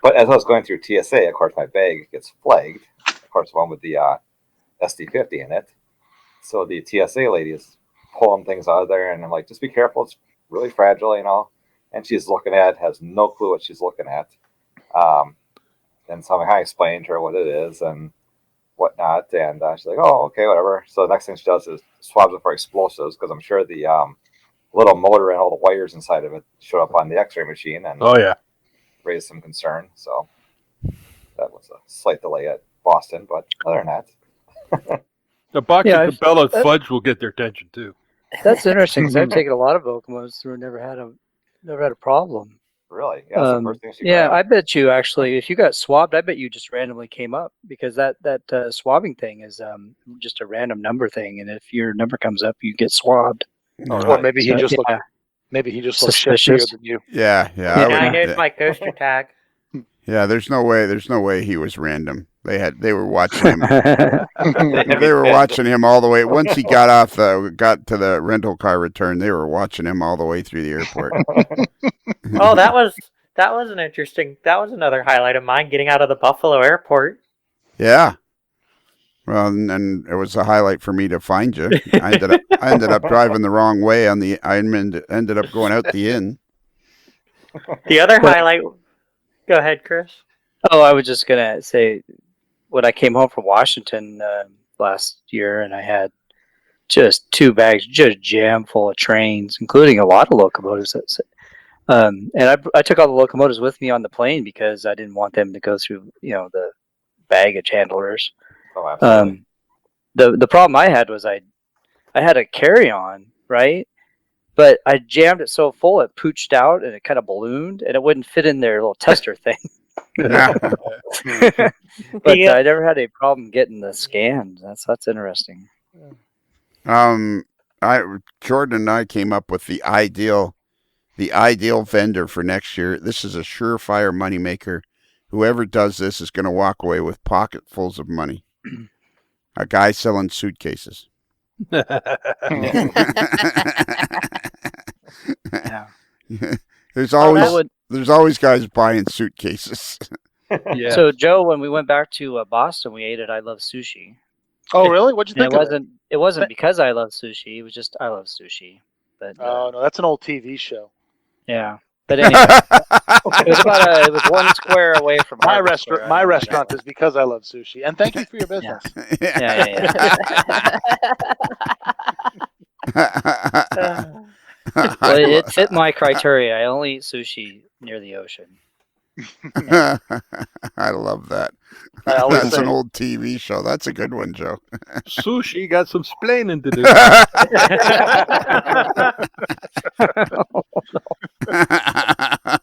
But as I was going through TSA, of course, my bag gets flagged. Of course, one with the SD50 in it. So the TSA lady is pulling things out of there, and I'm like, just be careful. It's really fragile, And she's looking at it, has no clue what she's looking at. And so I explained to her what it is and whatnot. And she's like, oh, okay, whatever. So the next thing she does is swabs it for explosives, because I'm sure the little motor and all the wires inside of it showed up on the x-ray machine and raised some concern. So that was a slight delay at Boston, but other than that. The box of Cabela's fudge will get their attention too. That's interesting, because I've taken a lot of locomotives through and never had a problem. Really? Yeah, that's the first thing she I bet you actually, if you got swabbed, I bet you just randomly came up, because that swabbing thing is just a random number thing, and if your number comes up, you get swabbed. Or maybe he just looked. Maybe he just looks shiftier than you. Yeah. I know my coaster tag. Yeah, there's no way he was random. They were watching him. They were watching him all the way. Once he got to the rental car return, they were watching him all the way through the airport. Oh, that was an interesting. That was another highlight of mine, getting out of the Buffalo airport. Yeah. Well, and it was a highlight for me to find you. I ended up driving the wrong way on the. I ended up going out the inn. The other highlight. Go ahead, Chris. Oh, I was just gonna say, when I came home from Washington last year, and I had just 2 bags just jammed full of trains, including a lot of locomotives. And I took all the locomotives with me on the plane because I didn't want them to go through, the baggage handlers. Oh, absolutely. The problem I had was I had a carry-on, right? But I jammed it so full it pooched out and it kind of ballooned and it wouldn't fit in their little tester thing. But I never had a problem getting the scans. That's interesting. Jordan and I came up with the ideal vendor for next year. This is a surefire moneymaker. Whoever does this is going to walk away with pocketfuls of money. A guy selling suitcases. Yeah. There's always guys buying suitcases. Yeah. So Joe, when we went back to Boston, we ate at I Love Sushi. Oh, really? What'd you And think of it? it wasn't because I love sushi. It was just I love sushi. But Oh, no, that's an old TV show. yeah. But anyway, it was 1 square away from My Harvard restaurant. Square. My restaurant is because I love sushi. And thank you for your business. Yeah. Well, it fit my criteria. I only eat sushi near the ocean. I love that. I always That's say- an old TV show. That's a good one, Joe. Sushi got some splaining to do.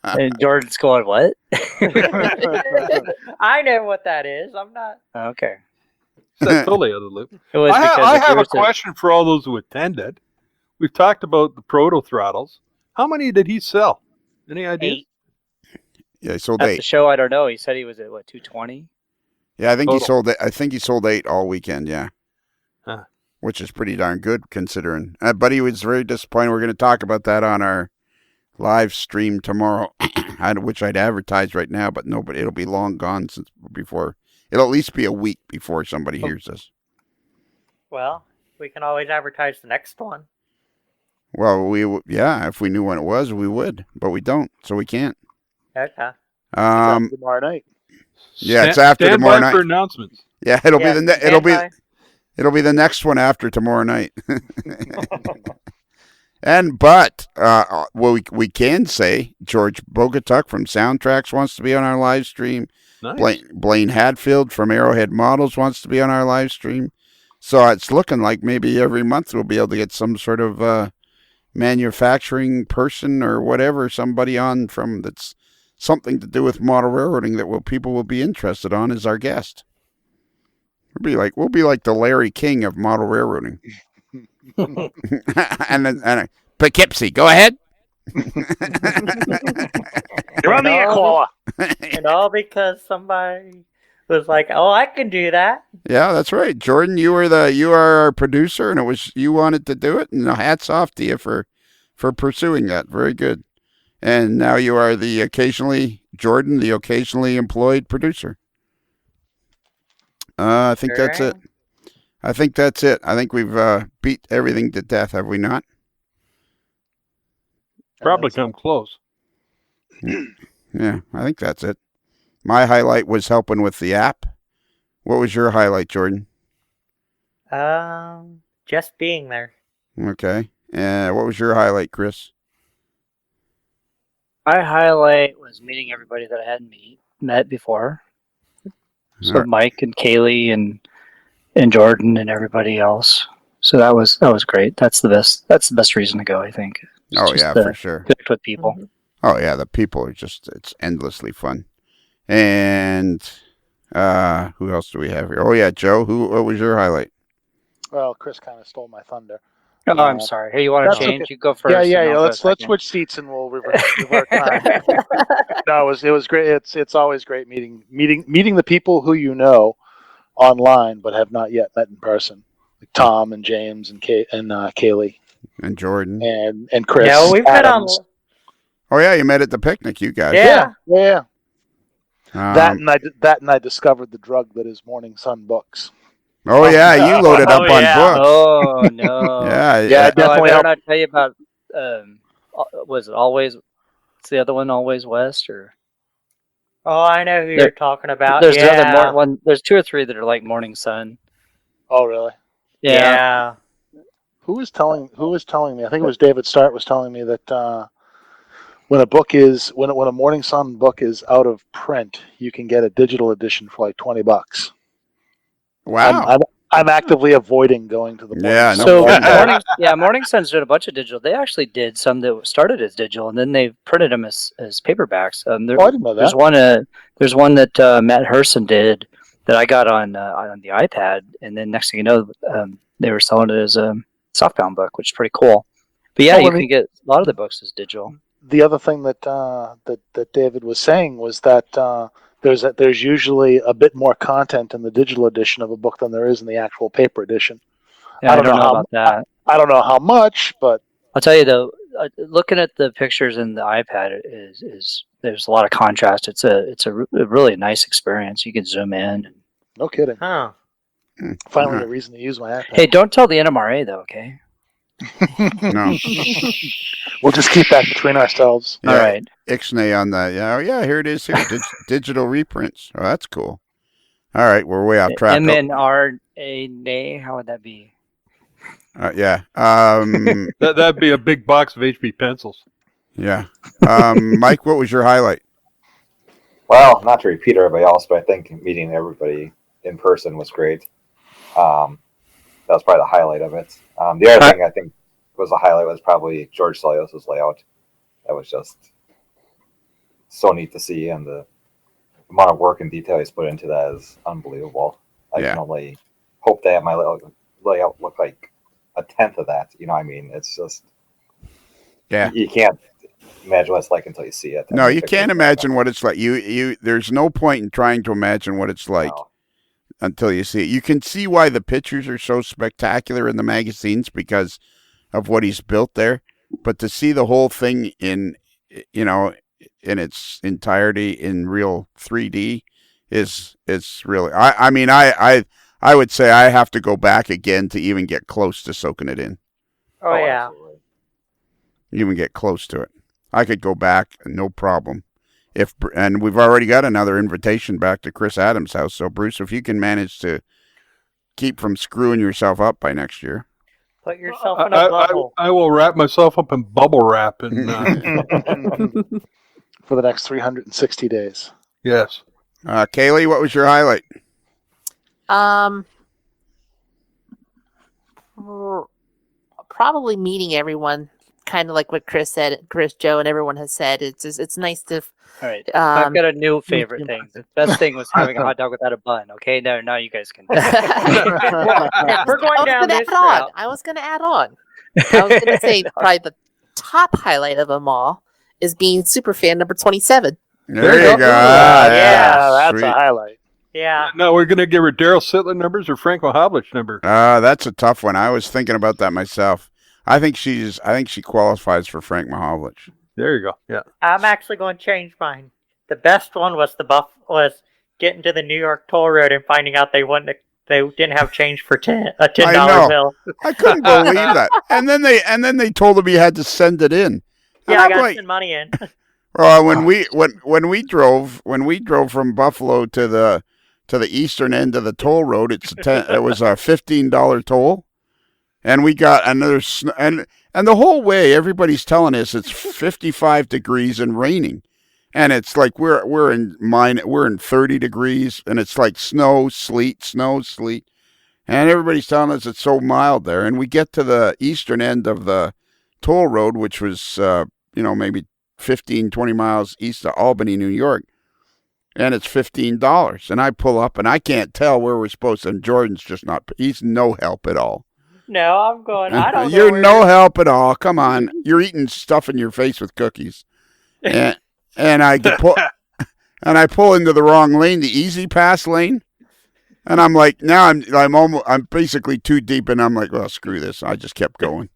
And Jordan's going, what? I know what that is. I'm not. Okay. That's totally out of the loop. It was I because if have you a were to- question for all those who attended. We've talked about the proto throttles. How many did he sell? Any idea? 8. Yeah, he sold At the 8. show, I don't know. He said he was at 220. Yeah, I think he Total. sold it. I think he sold 8 all weekend. Yeah, Huh. which is pretty darn good considering. But he was very disappointed. We're going to talk about that on our live stream tomorrow, which I'd advertise right now, but nobody. It'll be long gone since before. It'll at least be a week before somebody hears this. Well, we can always advertise the next one. Well, if we knew when it was, we would, but we don't, so we can't. Okay. tomorrow night. Yeah, it's after stand tomorrow by night. for announcements. Yeah, it'll Yeah, be the it'll be the next one after tomorrow night. But we can say George Bogatuk from Soundtracks wants to be on our live stream. Nice. Blaine Hadfield from Arrowhead Models wants to be on our live stream. So it's looking like maybe every month we'll be able to get some sort of manufacturing person or whatever, somebody on from that's something to do with model railroading that people will be interested on as our guest. We'll be like the Larry King of model railroading. and Poughkeepsie, go ahead. You're on the air caller. And all because somebody was like, "Oh, I can do that." Yeah, that's right, Jordan. You are our producer, and it was you wanted to do it, and hats off to you for pursuing that. Very good. And now you are the occasionally employed producer. I think that's it. I think that's it. I think we've beat everything to death, have we not? Probably come close. Yeah, I think that's it. My highlight was helping with the app. What was your highlight, Jordan? Just being there. Okay. What was your highlight, Chris? My highlight was meeting everybody that I hadn't met before. So Mike and Kaylee and Jordan and everybody else. So that was great. That's the best. That's the best reason to go, I think. Oh yeah, for sure. Connect with people. Mm-hmm. Oh yeah, the people are it's endlessly fun. And who else do we have here? Oh yeah, Joe. What was your highlight? Well, Chris kind of stole my thunder. Oh, I'm sorry. Hey, you want That's to change? okay. You go first. Yeah. and I'll go Let's second. switch seats and we'll revert time. No, it was great. It's always great meeting the people who you know online but have not yet met in person, like Tom and James and Kaylee And Jordan. and Chris. No, we've met on. Adams. Oh yeah, you met at the picnic, you guys. Yeah. Yeah. That Um, and I discovered the drug that is Morning Sun books. oh yeah, you loaded up Oh, on yeah. books. Oh no. Yeah, Yeah, Oh, I definitely better helped. not tell you about. Was it always? What's the other one? Always West or? Oh, I know who you're talking about. There's yeah. the other one. There's 2 or 3 that are like Morning Sun. Oh, really? Yeah. Who was telling me? I think it was David Starr was telling me that when a Morning Sun book is out of print, you can get a digital edition for like $20. wow. I'm actively avoiding going to the Morning Yeah, Sun. So website. Morning Sun's did a bunch of digital. They actually did some that started as digital, and then they printed them as paperbacks. I didn't know There's that. there's one that Matt Herson did that I got on the iPad, and then next thing you know, they were selling it as a softbound book, which is pretty cool. But yeah, Oh, you can get a lot of the books as digital. The other thing that that David was saying was that there's usually a bit more content in the digital edition of a book than there is in the actual paper edition. Yeah, I don't know about that. I don't know how much, but I'll tell you though, looking at the pictures in the iPad is there's a lot of contrast. It's a really nice experience. You can zoom in. no kidding. Huh. Finally, a reason to use my iPad. Hey, don't tell the NMRA though, okay? No. We'll just keep that between ourselves. Yeah, All right. Ixnay on that. Yeah, oh, yeah, here it is here. Digital reprints. Oh, that's cool. All right, we're way off track. MNRA, how would that be? Yeah. That'd be a big box of HB pencils. Yeah. Mike, what was your highlight? Well, not to repeat everybody else, but I think meeting everybody in person was great. That was probably the highlight of it. The other thing I think was a highlight was probably George Salios' layout. That was just so neat to see, and the amount of work and detail he's put into that is unbelievable. I can only hope to have my layout look like a tenth of that. You know what I mean? It's just you can't imagine what it's like until you see it. No, you can't imagine what it's like. You there's no point in trying to imagine what it's like until you see it. You can see why the pictures are so spectacular in the magazines because of what he's built there, but to see the whole thing in its entirety in real 3D is really. I would say I have to go back again to even get close to soaking it in. Oh, yeah. Absolutely. Even get close to it. I could go back, no problem. And we've already got another invitation back to Chris Adams' house. So, Bruce, if you can manage to keep from screwing yourself up by next year. Put yourself in a bubble. I will wrap myself up in bubble wrap. And For the next 360 days. yes. Kaylee, what was your highlight? Probably meeting everyone, kind of like what Chris said, Chris, Joe, and everyone has said. It's nice to. All right. I've got a new favorite thing. The best thing was having a hot dog without a bun. Okay, now you guys can. If we're going down this route. I was going to add on. I was going to say probably the top highlight of them all is being super fan number 27. There you go. Yeah, that's sweet. a highlight. Yeah. Now we're going to give her Daryl Sittler numbers or Frank Mahovlich number. That's a tough one. I was thinking about that myself. I think she qualifies for Frank Mahovlich. There you go. Yeah. I'm actually going to change mine. The best one was getting to the New York toll road and finding out they didn't have change for a $10 bill. I couldn't believe that. And then they told him he had to send it in. Yeah, I got to send money in. When we drove from Buffalo to the eastern end of the toll road, it was a $15 toll, and we got another and the whole way everybody's telling us it's 55 degrees and raining, and it's like we're in 30 degrees, and it's like snow, sleet, and everybody's telling us it's so mild there, and we get to the eastern end of the toll road, which was maybe 15, 20 miles east of Albany, New York, and it's $15. And I pull up, and I can't tell where we're supposed to, and Jordan's he's no help at all. No, I'm going, I don't know. You're no help at all. Come on. You're eating stuff in your face with cookies. And I and I pull into the wrong lane, the easy pass lane. And I'm like, now I'm basically too deep, and I'm like, well, screw this. I just kept going.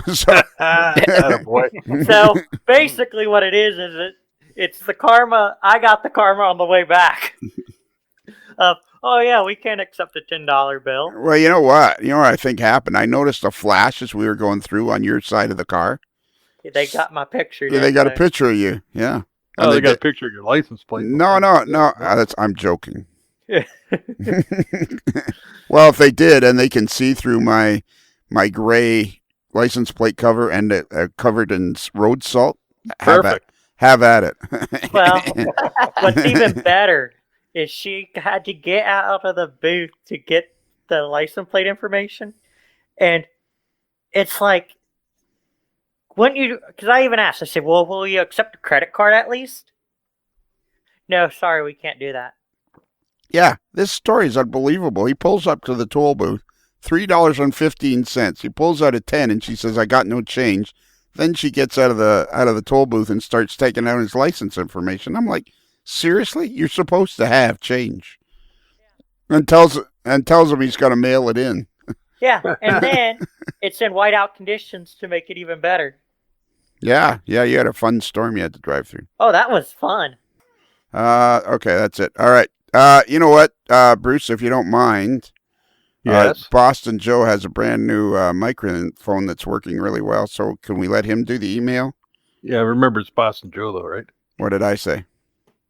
So, Attaboy. So basically, what it is it's the karma. I got the karma on the way back. Oh yeah, we can't accept a $10 bill. well, you know what? You know what I think happened? I noticed a flash as we were going through on your side of the car. They got my picture. Yeah, they got a picture of you. Yeah. Oh, And they got a did- picture of your license plate. No. I'm joking. Well, if they did, and they can see through my gray license plate cover and covered in road salt, Perfect. have at it. Well, what's even better is she had to get out of the booth to get the license plate information, and it's like, wouldn't you? Because I even asked. I said, "Well, will you accept a credit card at least?" No, sorry, we can't do that. Yeah, this story is unbelievable. He pulls up to the toll booth, $3.15. He pulls out a 10, and she says, "I got no change." Then she gets out of the toll booth and starts taking out his license information. I'm like, seriously? You're supposed to have change. And tells him he's got to mail it in. Yeah, and then it's in whiteout conditions to make it even better. Yeah, you had a fun storm you had to drive through. Oh, that was fun. Okay, that's it. All right. You know what, Bruce, if you don't mind, Yes. Boston Joe has a brand new microphone that's working really well. So can we let him do the email? Yeah, remember it's Boston Joe, though, right? What did I say?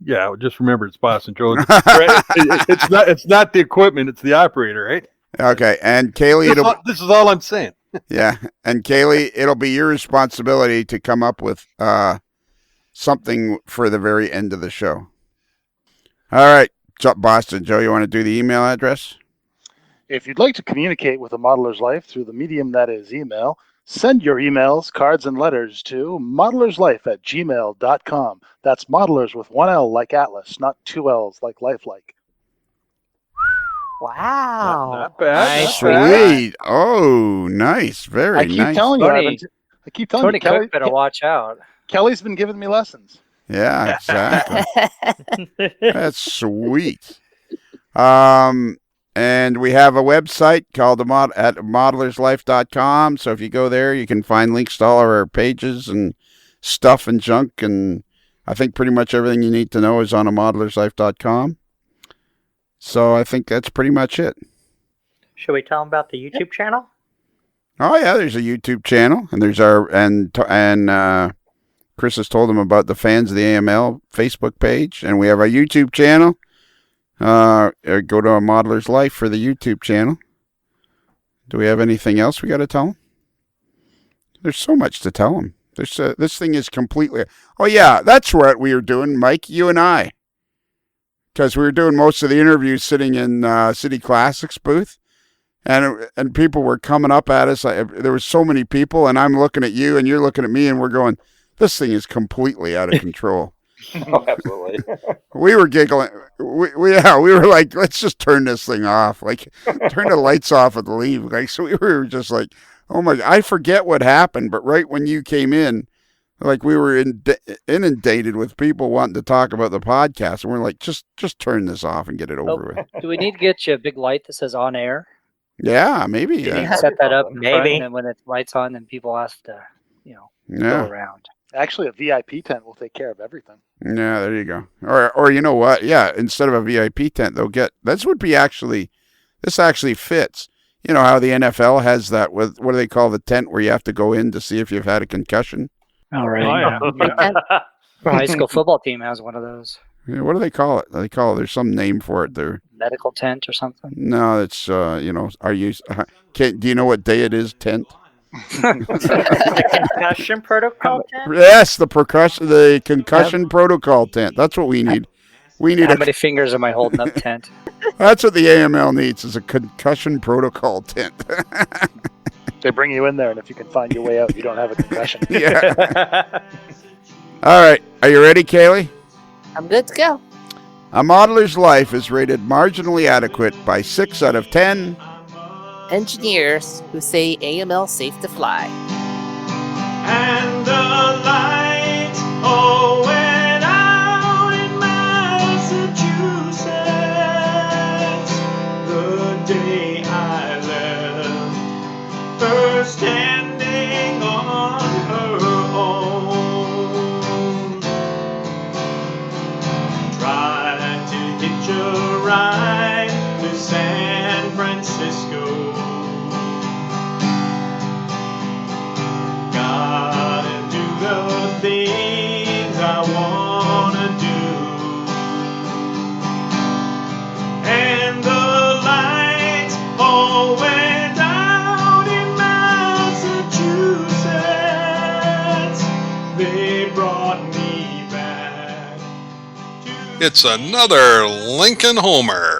Yeah, just remember it's Boston Joe. It's not the equipment, it's the operator, right? Okay, and Kaylee, This is all I'm saying. yeah, and Kaylee, it'll be your responsibility to come up with something for the very end of the show. All right, Boston Joe, you want to do the email address? If you'd like to communicate with a modeler's life through the medium that is email, send your emails, cards, and letters to modelerslife@gmail.com. That's modelers with one L like Atlas, not two L's like lifelike. Wow. Not bad. Nice. Not bad. Sweet. Oh, nice. Very I keep nice. telling you, Tony- I keep telling Tony you, Kelly, Cook better watch out. Kelly's been giving me lessons. Yeah, exactly. That's sweet. And we have a website called at modelerslife.com. So if you go there, you can find links to all of our pages and stuff and junk. And I think pretty much everything you need to know is on modelerslife.com. So I think that's pretty much it. Should we tell them about the YouTube channel? Oh yeah, there's a YouTube channel, and there's Chris has told them about the Fans of the AML Facebook page, and we have our YouTube channel. Go to a Modeler's Life for the YouTube channel. Do we have anything else we got to tell them? There's so much to tell them. This thing is completely... Oh, yeah, that's what we were doing, Mike, you and I. Because we were doing most of the interviews sitting in City Classics booth. And people were coming up at us. There were so many people, and I'm looking at you, and you're looking at me, and we're going, this thing is completely out of control. Oh, absolutely. We were giggling. We were like, let's just turn this thing off. Like, turn the lights off and leave. Like, so we were just like, oh my! I forget what happened, but right when you came in, like we were inundated with people wanting to talk about the podcast, and we're like, just turn this off and get it over with. Do we need to get you a big light that says on air? Yeah, maybe. You Yeah. need to set that up in front, Maybe. and then when it lights on, then people ask to, go Yeah. around. Actually, a VIP tent will take care of everything. Yeah, there you go. Or you know what? Yeah, instead of a VIP tent, they'll get. This actually fits. You know how the NFL has that with what do they call the tent where you have to go in to see if you've had a concussion? All right. Oh, yeah. Our high school football team has one of those. Yeah, what do they call it? There's some name for it. Medical tent or something. No, it's do you know what day it is? Tent. The concussion protocol tent? Yes, the concussion protocol tent. That's what we need. We need How many fingers am I holding up tent? That's what the AML needs is a concussion protocol tent. They bring you in there, and if you can find your way out, you don't have a concussion. Yeah. All right. Are you ready, Kaylee? I'm good to go. A Modeler's Life is rated marginally adequate by 6 out of 10. Engineers who say AML safe to fly. And the light, oh, went out in my a ride to San Francisco. Gotta do the things I wanna do. And the lights all went out in Massachusetts. They brought me back. It's another Lincoln Homer.